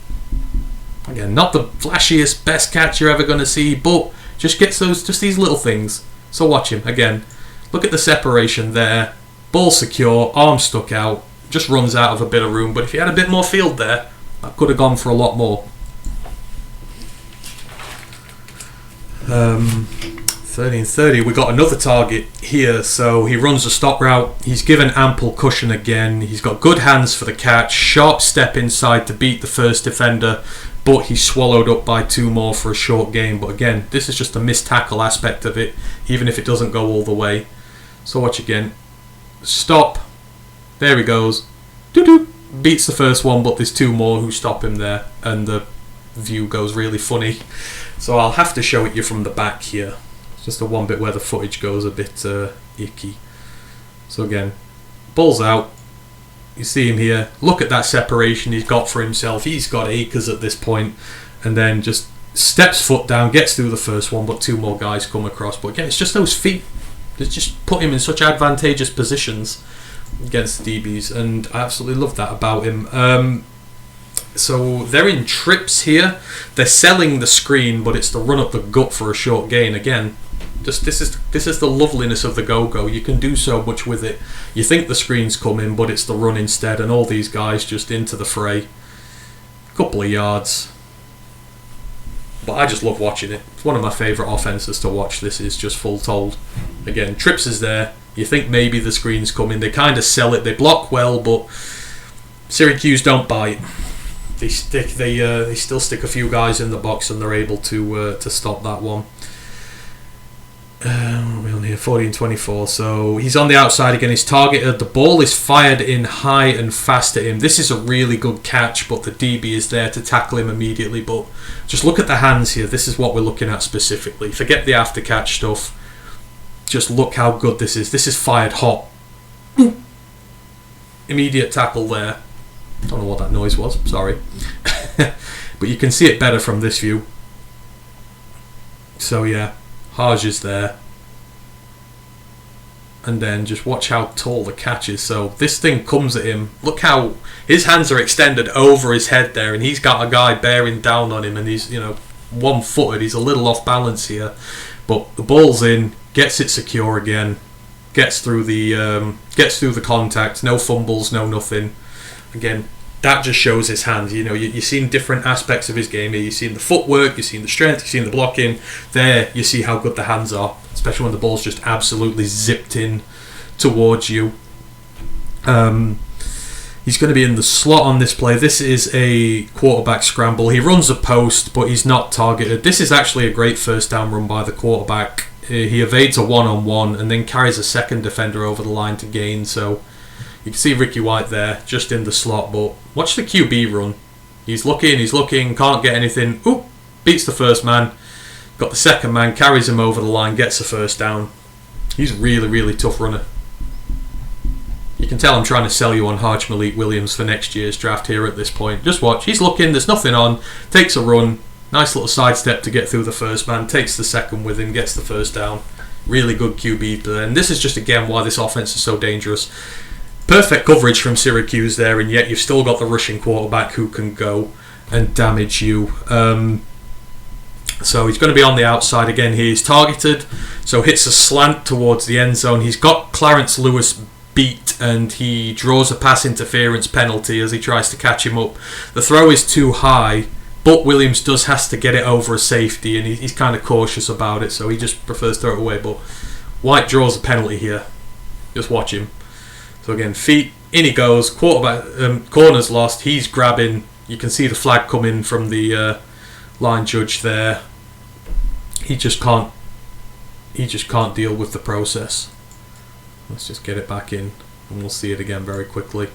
Again, not the flashiest, best catch you're ever going to see, but just gets just these little things. So watch him again. Look at the separation there. Ball secure, arm stuck out. Just runs out of a bit of room. But if he had a bit more field there, that could have gone for a lot more. 13:30, we got another target here. So he runs a stop route. He's given ample cushion again. He's got good hands for the catch. Sharp step inside to beat the first defender. But he's swallowed up by 2 more for a short gain. But again, this is just a missed tackle aspect of it, even if it doesn't go all the way. So watch again. Stop. There he goes. Doo-doo. Beats the first one, but there's 2 more who stop him there. And the view goes really funny. So I'll have to show it you from the back here. It's just the one bit where the footage goes a bit icky. So again, ball's out. You see him here. Look at that separation he's got for himself. He's got acres at this point. And then just steps foot down, gets through the first one, but 2 more guys come across. But again, it's just those feet that just put him in such advantageous positions against the DBs, and I absolutely love that about him. So they're in trips here. They're selling the screen, but it's the run up the gut for a short gain. Again, just this is the loveliness of the go-go. You can do so much with it. You think the screen's coming, but it's the run instead, and all these guys just into the fray. Couple of yards. But I just love watching it. It's one of my favourite offences to watch. This is just full told. Again, trips is there. You think maybe the screen's coming. They kind of sell it. They block well, but Syracuse don't bite. They still stick a few guys in the box, and they're able to stop that one. We're on here, 14-24. So he's on the outside again. He's targeted. The ball is fired in high and fast at him. This is a really good catch, but the DB is there to tackle him immediately. But just look at the hands here. This is what we're looking at specifically. Forget the after catch stuff. Just look how good this is. This is fired hot. Immediate tackle there. Don't know what that noise was. Sorry. But you can see it better from this view. So yeah. Haj is there, and then just watch how tall the catch is. So this thing comes at him. Look how his hands are extended over his head there, and he's got a guy bearing down on him, and he's 1-footed. He's a little off balance here, but the ball's in, gets it secure again, gets through the contact. No fumbles, no nothing. Again, that just shows his hands. You've seen different aspects of his game here. You've seen the footwork, you've seen the strength, you've seen the blocking. There, you see how good the hands are, especially when the ball's just absolutely zipped in towards you. He's going to be in the slot on this play. This is a quarterback scramble. He runs a post, but he's not targeted. This is actually a great first down run by the quarterback. He evades a one-on-one and then carries a second defender over the line to gain. So you can see Ricky White there, just in the slot, but watch the QB run. He's looking, can't get anything. Oop, beats the first man. Got the second man, carries him over the line, gets the first down. He's a really, really tough runner. You can tell I'm trying to sell you on Haj Malik Williams for next year's draft here at this point. Just watch, he's looking, there's nothing on, takes a run, nice little sidestep to get through the first man, takes the second with him, gets the first down. Really good QB there, and this is just again why this offense is so dangerous. Perfect coverage from Syracuse there, and yet you've still got the rushing quarterback who can go and damage you. So he's going to be on the outside again here. He's targeted, so hits a slant towards the end zone. He's got Clarence Lewis beat, and he draws a pass interference penalty as he tries to catch him up. The throw is too high, but Williams has to get it over a safety, and he's kind of cautious about it, so he just prefers to throw it away. But White draws a penalty here. Just watch him. So again, feet, in he goes, quarterback, corner's lost, he's grabbing, you can see the flag coming from the line judge there. He just can't deal with the process. Let's just get it back in, and we'll see it again very quickly.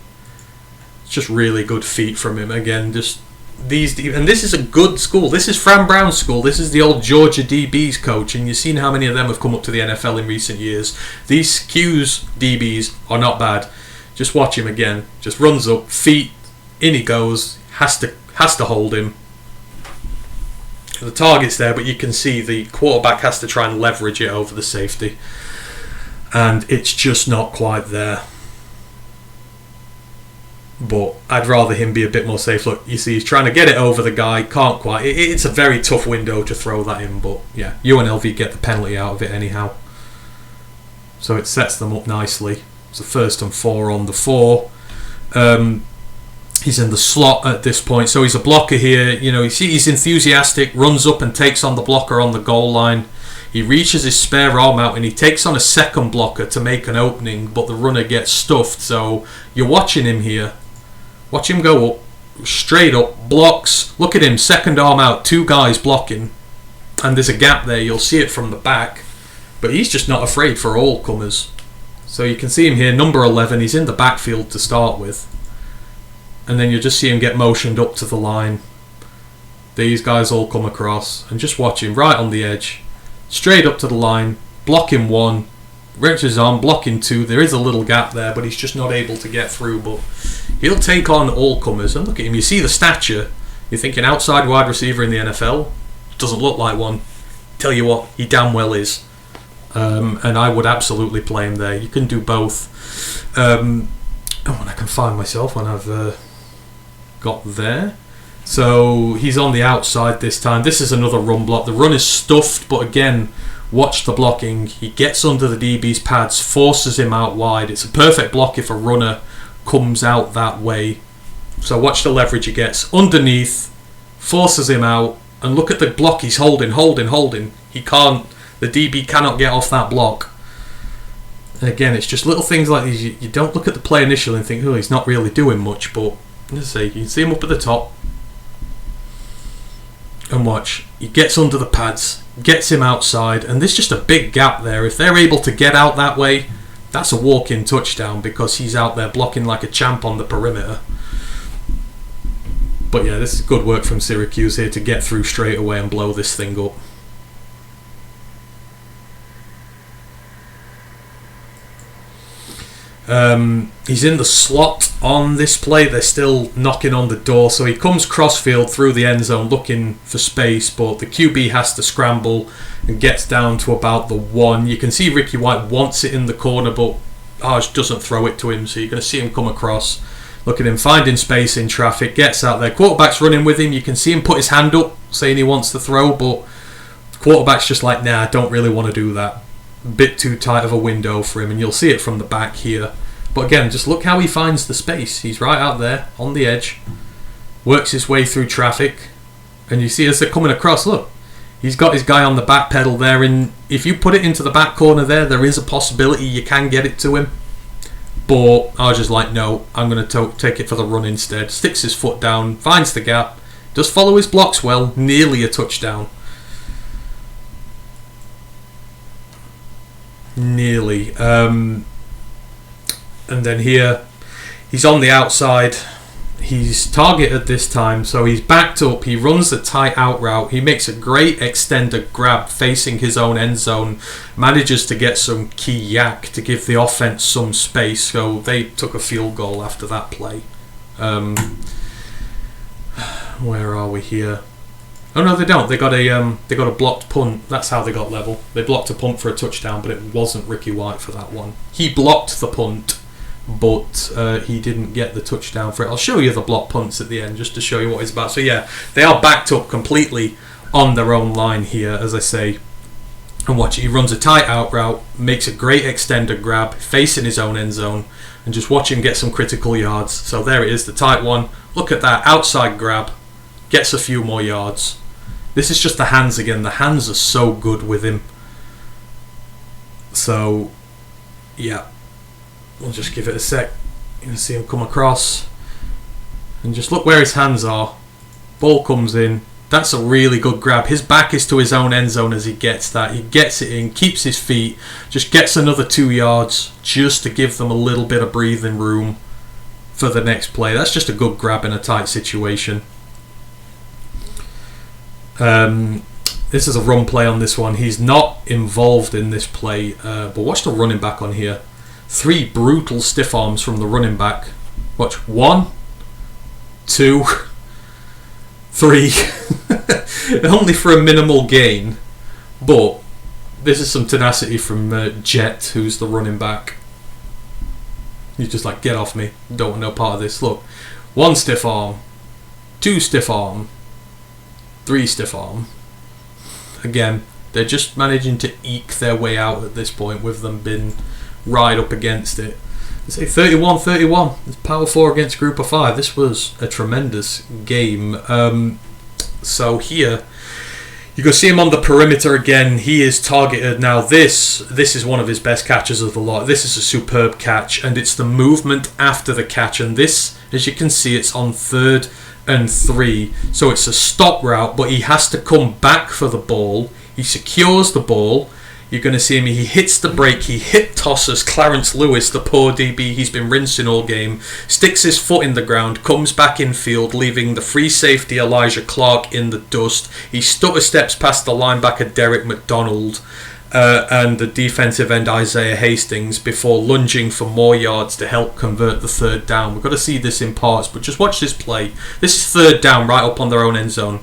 It's just really good feet from him. Again, just these, and this is a good school. This is Fran Brown's school. This is the old Georgia DBs coach, and you've seen how many of them have come up to the NFL in recent years. These Q's DBs are not bad. Just watch him again. Just runs up, feet, in he goes. Has to hold him. The target's there, but you can see the quarterback has to try and leverage it over the safety, and it's just not quite there. But I'd rather him be a bit more safe. Look, you see he's trying to get it over the guy, can't quite. It's a very tough window to throw that in, but yeah, UNLV get the penalty out of it anyhow. So it sets them up nicely. It's a 1st and 4 on the 4. He's in the slot at this point, so he's a blocker here. You see he's enthusiastic, runs up and takes on the blocker on the goal line. He reaches his spare arm out and he takes on a second blocker to make an opening, but the runner gets stuffed. So you're watching him here. Watch him go up, straight up, blocks. Look at him, second arm out, 2 guys blocking. And there's a gap there, you'll see it from the back. But he's just not afraid for all comers. So you can see him here, number 11, he's in the backfield to start with. And then you just see him get motioned up to the line. These guys all come across, and just watch him right on the edge. Straight up to the line, blocking 1, reaches his arm, blocking 2. There is a little gap there, but he's just not able to get through. But he'll take on all comers. And look at him, you see the stature. You're thinking outside wide receiver in the NFL. doesn't look like one. Tell you what, he damn well is. And I would absolutely play him there. You can do both. And I can find myself when I've got there. So he's on the outside this time. This is another run block. The run is stuffed, but again, watch the blocking. He gets under the DB's pads, forces him out wide. It's a perfect block if a runner comes out that way. So watch the leverage he gets. Underneath, forces him out, and look at the block he's holding. He can't, the DB cannot get off that block. And again, it's just little things like these. You don't look at the play initially and think, oh, he's not really doing much, but as I say, you can see him up at the top. And watch, he gets under the pads, gets him outside, and there's just a big gap there. If they're able to get out that way, that's a walk-in touchdown because he's out there blocking like a champ on the perimeter. But yeah, this is good work from Syracuse here to get through straight away and blow this thing up. He's in the slot on this play. They're still knocking on the door, so he comes crossfield through the end zone looking for space, but the QB has to scramble and gets down to about the 1. You can see Ricky White wants it in the corner, but Arj doesn't throw it to him, so you're going to see him come across. Look at him finding space in traffic, gets out there. Quarterback's running with him. You can see him put his hand up saying he wants to throw, but quarterback's just like, nah, I don't really want to do that. Bit too tight of a window for him, and you'll see it from the back here. But again, just look how he finds the space. He's right out there on the edge, works his way through traffic, and you see as they're coming across, look, he's got his guy on the back pedal there, and if you put it into the back corner there is a possibility you can get it to him. But I was just like, no, I'm going to take it for the run instead. Sticks his foot down, finds the gap, does follow his blocks well, nearly a touchdown. Nearly. And then here, he's on the outside. He's targeted this time, so he's backed up. He runs the tight out route. He makes a great extender grab facing his own end zone. Manages to get some key yak to give the offense some space. So they took a field goal after that play. Where are we here? Oh no, they don't. They got a blocked punt. That's how they got level. They blocked a punt for a touchdown, but it wasn't Ricky White for that one. He blocked the punt, but he didn't get the touchdown for it. I'll show you the block punts at the end just to show you what it's about. So yeah, they are backed up completely on their own line here, as I say. And watch it, he runs a tight out route, makes a great extender grab, facing his own end zone, and just watch him get some critical yards. So there it is, the tight one. Look at that, outside grab, gets a few more yards. This is just the hands again. The hands are so good with him. So, yeah. We'll just give it a sec. You can see him come across. And just look where his hands are. Ball comes in. That's a really good grab. His back is to his own end zone as he gets that. He gets it in, keeps his feet, just gets another 2 yards just to give them a little bit of breathing room for the next play. That's just a good grab in a tight situation. This is a run play on this one. He's not involved in this play, but watch the running back on here. 3 brutal stiff arms from the running back. Watch, 1, 2, 3. Only for a minimal gain, but this is some tenacity from Jet, who's the running back. He's just like, get off me, don't want no part of this. Look, 1 stiff arm, 2 stiff arm, 3 stiff arm. Again, they're just managing to eke their way out at this point with them being right up against it. They say 31-31. It's Power 4 against Group of 5. This was a tremendous game. So here, you can see him on the perimeter again. He is targeted now. This is one of his best catches of the lot. This is a superb catch, and it's the movement after the catch. And this, as you can see, it's on 3rd and 3. So it's a stop route, but he has to come back for the ball. He secures the ball. You're going to see him, he hits the break, he hip tosses Clarence Lewis, the poor DB he's been rinsing all game, sticks his foot in the ground, comes back in field, leaving the free safety Elijah Clark in the dust. He stutter steps past the linebacker Derek McDonald and the defensive end Isaiah Hastings before lunging for more yards to help convert the 3rd down. We've got to see this in parts, but just watch this play. This is 3rd down right up on their own end zone.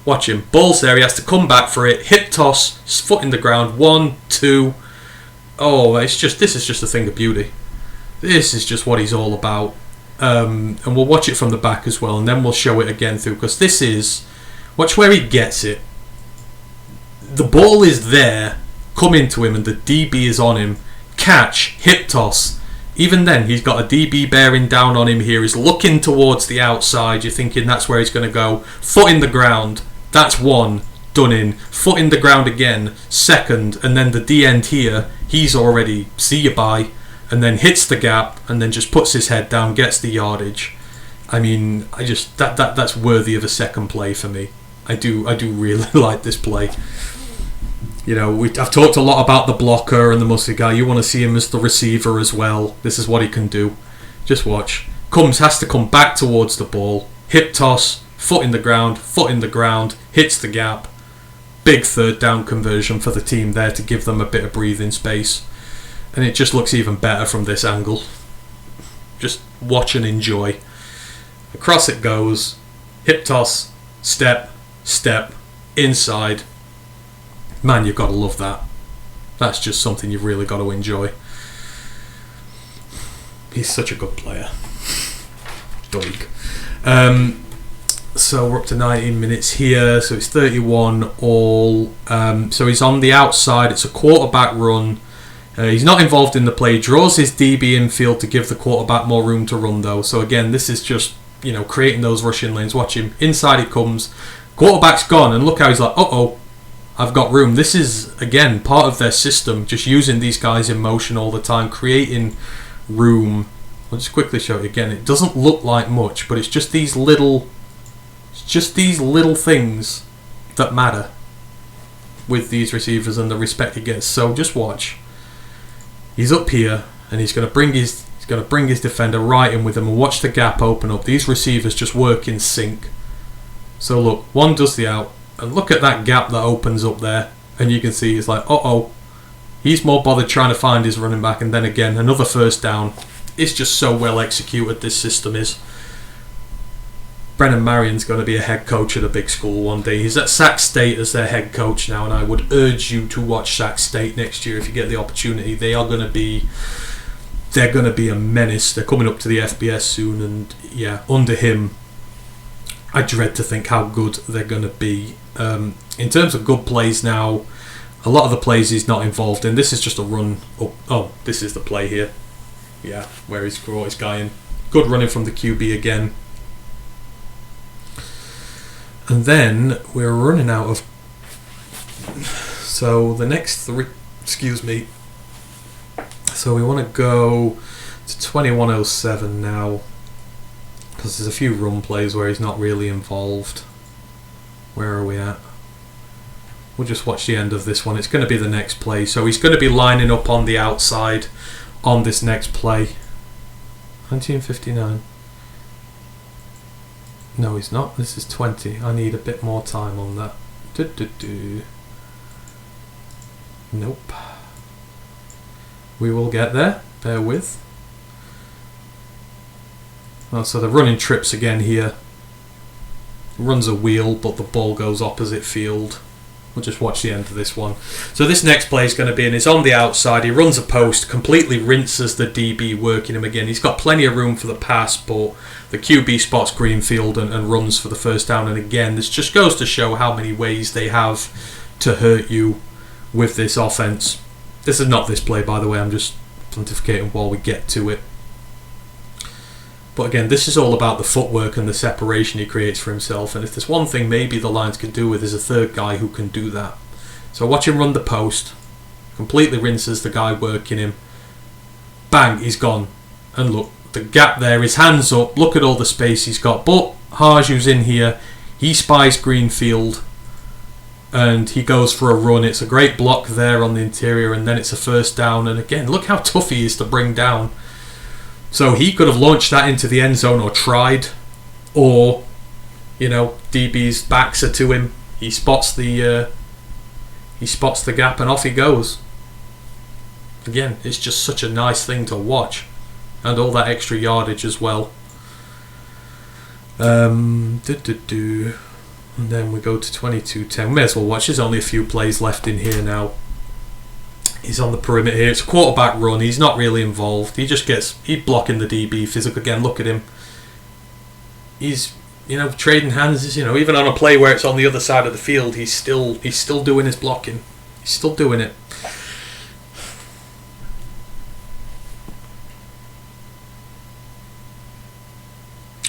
Watch him. Ball's there. He has to come back for it. Hip toss. His foot in the ground. 1, 2. Oh, this is just a thing of beauty. This is just what he's all about. And we'll watch it from the back as well, and then we'll show it again through, because this is... Watch where he gets it. The ball is there. Come into him, and the DB is on him. Catch. Hip toss. Even then, he's got a DB bearing down on him here. He's looking towards the outside. You're thinking that's where he's going to go. Foot in the ground. That's 1. Done in. Foot in the ground again. 2nd. And then the D end here. He's already see you bye. And then hits the gap. And then just puts his head down. Gets the yardage. I mean, that's worthy of a second play for me. I do really like this play. You know, I've talked a lot about the blocker and the muscle guy. You want to see him as the receiver as well. This is what he can do. Just watch. Has to come back towards the ball. Hip toss, foot in the ground, hits the gap. Big 3rd down conversion for the team there to give them a bit of breathing space. And it just looks even better from this angle. Just watch and enjoy. Across it goes. Hip toss, step, inside. Man, you've got to love that. That's just something you've really got to enjoy. He's such a good player. Doig. So we're up to 19 minutes here. So it's 31 all. So he's on the outside. It's a quarterback run. He's not involved in the play. Draws his DB infield to give the quarterback more room to run, though. So again, this is just, creating those rushing lanes. Watch him. Inside he comes. Quarterback's gone. And look how he's like, uh-oh. I've got room. This is, again, part of their system, just using these guys in motion all the time, creating room. I'll just quickly show you again. It doesn't look like much, but it's just these little things that matter with these receivers and the respect he gets. So just watch. He's up here, and he's going to bring his defender right in with him, and watch the gap open up. These receivers just work in sync. So look, one does the out. And look at that gap that opens up there. And you can see it's like, uh-oh. He's more bothered trying to find his running back. And then again, another 1st down. It's just so well executed, this system is. Brennan Marion's going to be a head coach at a big school one day. He's at Sac State as their head coach now. And I would urge you to watch Sac State next year if you get the opportunity. They're going to be a menace. They're coming up to the FBS soon. And yeah, under him, I dread to think how good they're going to be. In terms of good plays now, a lot of the plays he's not involved in. This is just a run up. Oh, this is the play here. Yeah, where he's brought his guy in. Good running from the QB again. And then we're running out of... So the next 3... Excuse me. So we want to go to 21:07 now. Because there's a few run plays where he's not really involved. Where are we at? We'll just watch the end of this one. It's going to be the next play. So he's going to be lining up on the outside on this next play. 1959. No, he's not. This is 20. I need a bit more time on that. Nope. We will get there. Bear with. Oh, so they're running trips again here. Runs a wheel, but the ball goes opposite field. We'll just watch the end of this one. So this next play is going to be, and it's on the outside. He runs a post, completely rinses the DB, working him again. He's got plenty of room for the pass, but the QB spots Greenfield and runs for the 1st down. And again, this just goes to show how many ways they have to hurt you with this offense. This is not this play, by the way. I'm just pontificating while we get to it. But again, this is all about the footwork and the separation he creates for himself. And if there's one thing maybe the Lions could do with, is a 3rd guy who can do that. So watch him run the post. Completely rinses the guy working him. Bang, he's gone. And look, the gap there, his hands up. Look at all the space he's got. But Harju's in here. He spies Greenfield. And he goes for a run. It's a great block there on the interior. And then it's a 1st down. And again, look how tough he is to bring down. So he could have launched that into the end zone or tried, or, DB's backs are to him. He spots the gap and off he goes. Again, it's just such a nice thing to watch, and all that extra yardage as well. And then we go to 22-10. We may as well watch. There's only a few plays left in here now. He's on the perimeter here. It's a quarterback run. He's not really involved. He's blocking the DB physical. Again, look at him. He's, trading hands. Even on a play where it's on the other side of the field, he's still doing his blocking. He's still doing it.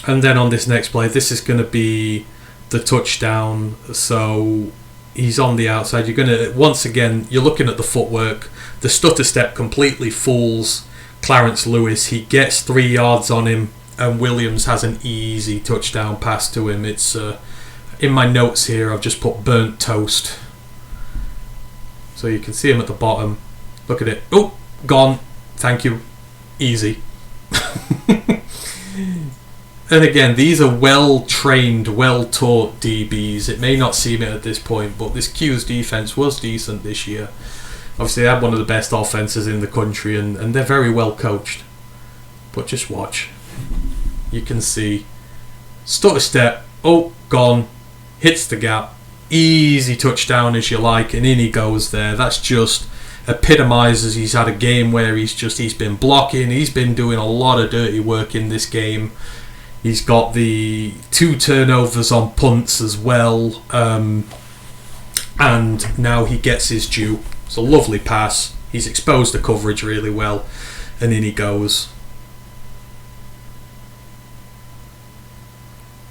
And then on this next play, this is going to be the touchdown. So he's on the outside. You're going to, once again, you're looking at the footwork. The stutter step completely fools Clarence Lewis. He gets 3 yards on him, and Williams has an easy touchdown pass to him. It's in my notes here, I've just put burnt toast. So you can see him at the bottom. Look at it. Oh, gone. Thank you. Easy. And again, these are well-trained, well-taught DBs. It may not seem it at this point, but this Q's defence was decent this year. Obviously, they had one of the best offences in the country, and they're very well coached. But just watch. You can see. Stutter step. Oh, gone. Hits the gap. Easy touchdown, as you like, and in he goes there. That's just epitomises he's had a game where he's been blocking. He's been doing a lot of dirty work in this game. He's got the 2 turnovers on punts as well. And now he gets his due. It's a lovely pass. He's exposed the coverage really well. And in he goes.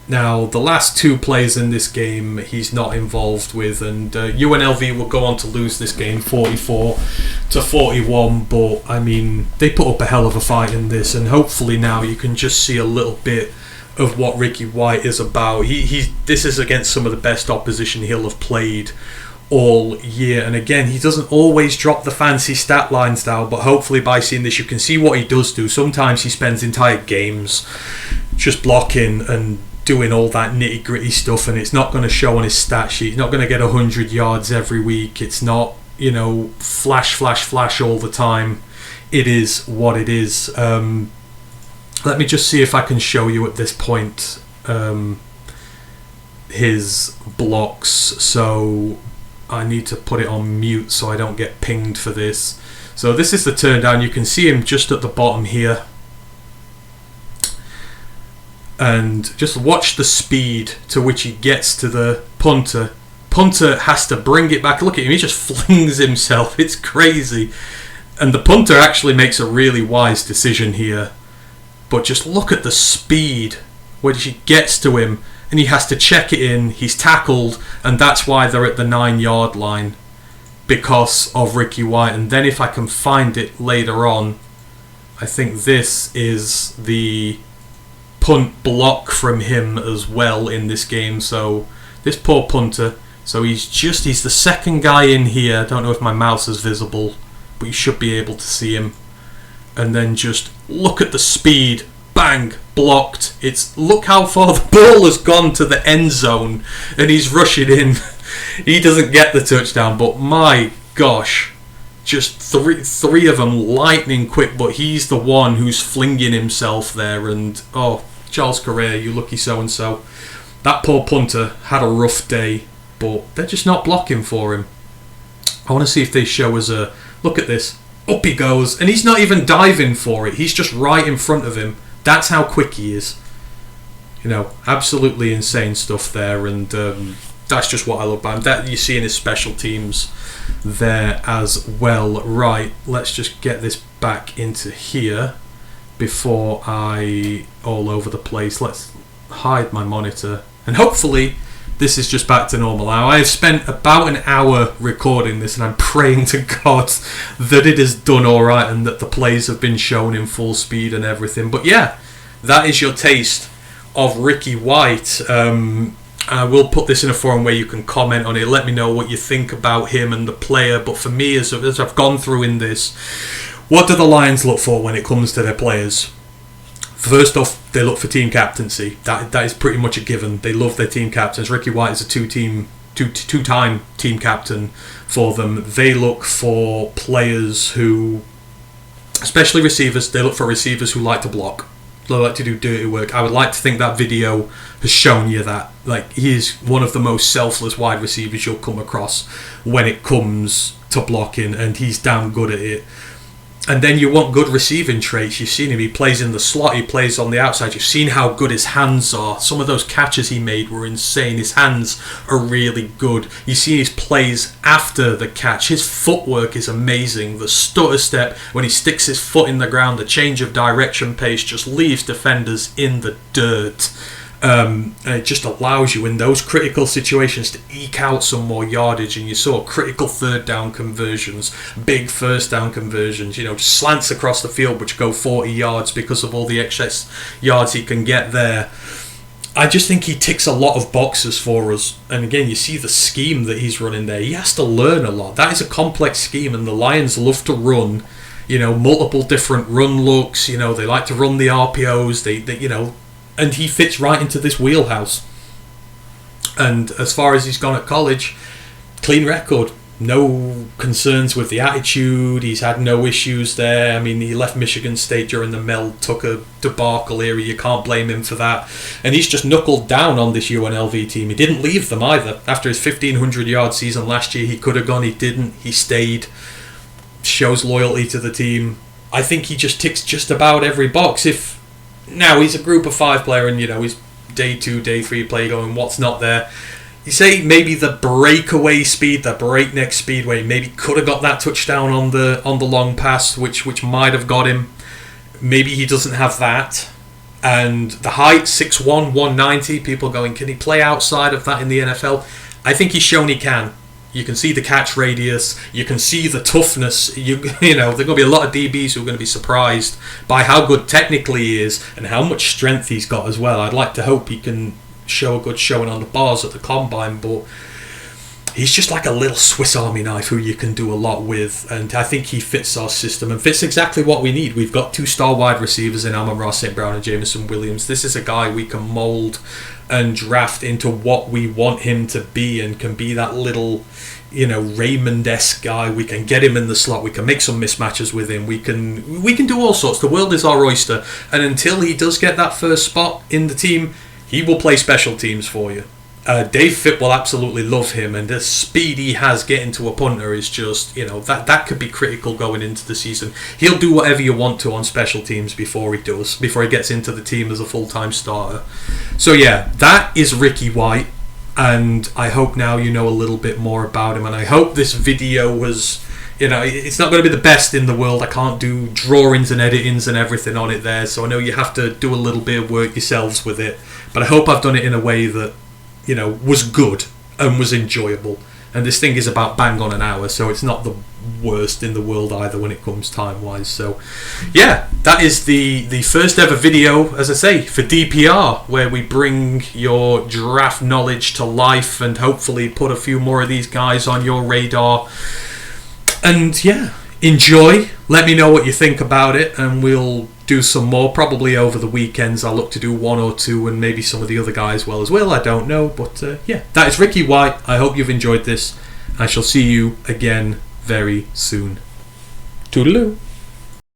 Now, the last 2 plays in this game he's not involved with, and UNLV will go on to lose this game 44-41, but I mean, they put up a hell of a fight in this, and hopefully now you can just see a little bit of what Ricky White is about. This is against some of the best opposition he'll have played all year, and again, he doesn't always drop the fancy stat lines down, but hopefully by seeing this you can see what he does do. Sometimes he spends entire games just blocking and doing all that nitty gritty stuff, and it's not going to show on his stat sheet. He's not going to get 100 yards every week. It's not, flash all the time. It is what it is. Let me just see if I can show you at this point his blocks. So I need to put it on mute so I don't get pinged for this. So this is the turn down. You can see him just at the bottom here. And just watch the speed to which he gets to the punter. Punter has to bring it back. Look at him, he just flings himself. It's crazy. And the punter actually makes a really wise decision here. But just look at the speed where he gets to him and he has to check it in. He's tackled, and that's why they're at the 9-yard line, because of Ricky White. And then if I can find it later on, I think this is the punt block from him as well in this game. So this poor punter, so he's the second guy in here. I don't know if my mouse is visible, but you should be able to see him. And then just look at the speed. Bang, blocked. Look how far the ball has gone to the end zone, and he's rushing in. He doesn't get the touchdown, but my gosh, just three of them lightning quick, but he's the one who's flinging himself there. And Charles Courier, you lucky so-and-so. That poor punter had a rough day, but they're just not blocking for him. I want to see if they show us a... Look at this. Up he goes, and he's not even diving for it. He's just right in front of him. That's how quick he is. Absolutely insane stuff there, and that's just what I love about him. That you see in his special teams there as well. Right, let's just get this back into here before I all over the place. Let's hide my monitor, and hopefully this is just back to normal now. I have spent about an hour recording this, and I'm praying to God that it is done alright and that the plays have been shown in full speed and everything. But yeah, that is your taste of Ricky White. I will put this in a forum where you can comment on it. Let me know what you think about him and the player. But for me, as I've gone through in this, what do the Lions look for when it comes to their players? First off, they look for team captaincy. That is pretty much a given. They love their team captains. Ricky White is a two-time team captain for them. They look for players who, especially receivers, they look for receivers who like to block. They like to do dirty work. I would like to think that video has shown you that. Like, he is one of the most selfless wide receivers you'll come across when it comes to blocking, and he's damn good at it. And then you want good receiving traits. You've seen him. He plays in the slot. He plays on the outside. You've seen how good his hands are. Some of those catches he made were insane. His hands are really good. You see his plays after the catch. His footwork is amazing. The stutter step, when he sticks his foot in the ground, the change of direction pace just leaves defenders in the dirt. And it just allows you in those critical situations to eke out some more yardage, and you saw critical third down conversions, big first down conversions, just slants across the field which go 40 yards because of all the excess yards he can get there. I just think he ticks a lot of boxes for us, and again you see the scheme that he's running there. He has to learn a lot. That is a complex scheme, and the Lions love to run multiple different run looks. They like to run the RPOs, they and he fits right into this wheelhouse. And as far as he's gone at college, clean record. No concerns with the attitude. He's had no issues there. I mean, he left Michigan State during the Mel Tucker debacle era. You can't blame him for that. And he's just knuckled down on this UNLV team. He didn't leave them either. After his 1,500-yard season last year, he could have gone. He didn't. He stayed. Shows loyalty to the team. I think he just ticks just about every box. Now, he's a group of 5 player, and he's day 2, day 3 play going, what's not there? You say maybe the breakaway speed, the breakneck speed, where he maybe could have got that touchdown on the long pass, which might have got him. Maybe he doesn't have that. And the height, 6'1", 190, people going, can he play outside of that in the NFL? I think he's shown he can. You can see the catch radius. You can see the toughness. There are going to be a lot of DBs who are going to be surprised by how good technically he is and how much strength he's got as well. I'd like to hope he can show a good showing on the bars at the combine, but he's just like a little Swiss Army knife who you can do a lot with, and I think he fits our system and fits exactly what we need. We've got 2-star wide receivers in Amon-Ra St. Brown and Jameson Williams. This is a guy we can mould and draft into what we want him to be, and can be that little Raymond-esque guy. We can get him in the slot. We can make some mismatches with him. We can do all sorts. The world is our oyster, and until he does get that first spot in the team, he will play special teams for you. Dave Fitt will absolutely love him, and the speed he has getting to a punter is just, that could be critical going into the season. He'll do whatever you want to on special teams before he gets into the team as a full-time starter. So yeah, that is Ricky White, and I hope now you know a little bit more about him, and I hope this video was, it's not going to be the best in the world. I can't do drawings and editings and everything on it there, so I know you have to do a little bit of work yourselves with it, but I hope I've done it in a way that was good and was enjoyable. And this thing is about bang on an hour, so it's not the worst in the world either when it comes time-wise. So, yeah, that is the first ever video, as I say, for DPR, where we bring your draft knowledge to life and hopefully put a few more of these guys on your radar. And, yeah, enjoy. Let me know what you think about it, and we'll do some more probably over the weekends. I'll look to do 1 or 2, and maybe some of the other guys as well. I don't know, but yeah, that is Ricky White. I hope you've enjoyed this. I shall see you again very soon. Toodaloo.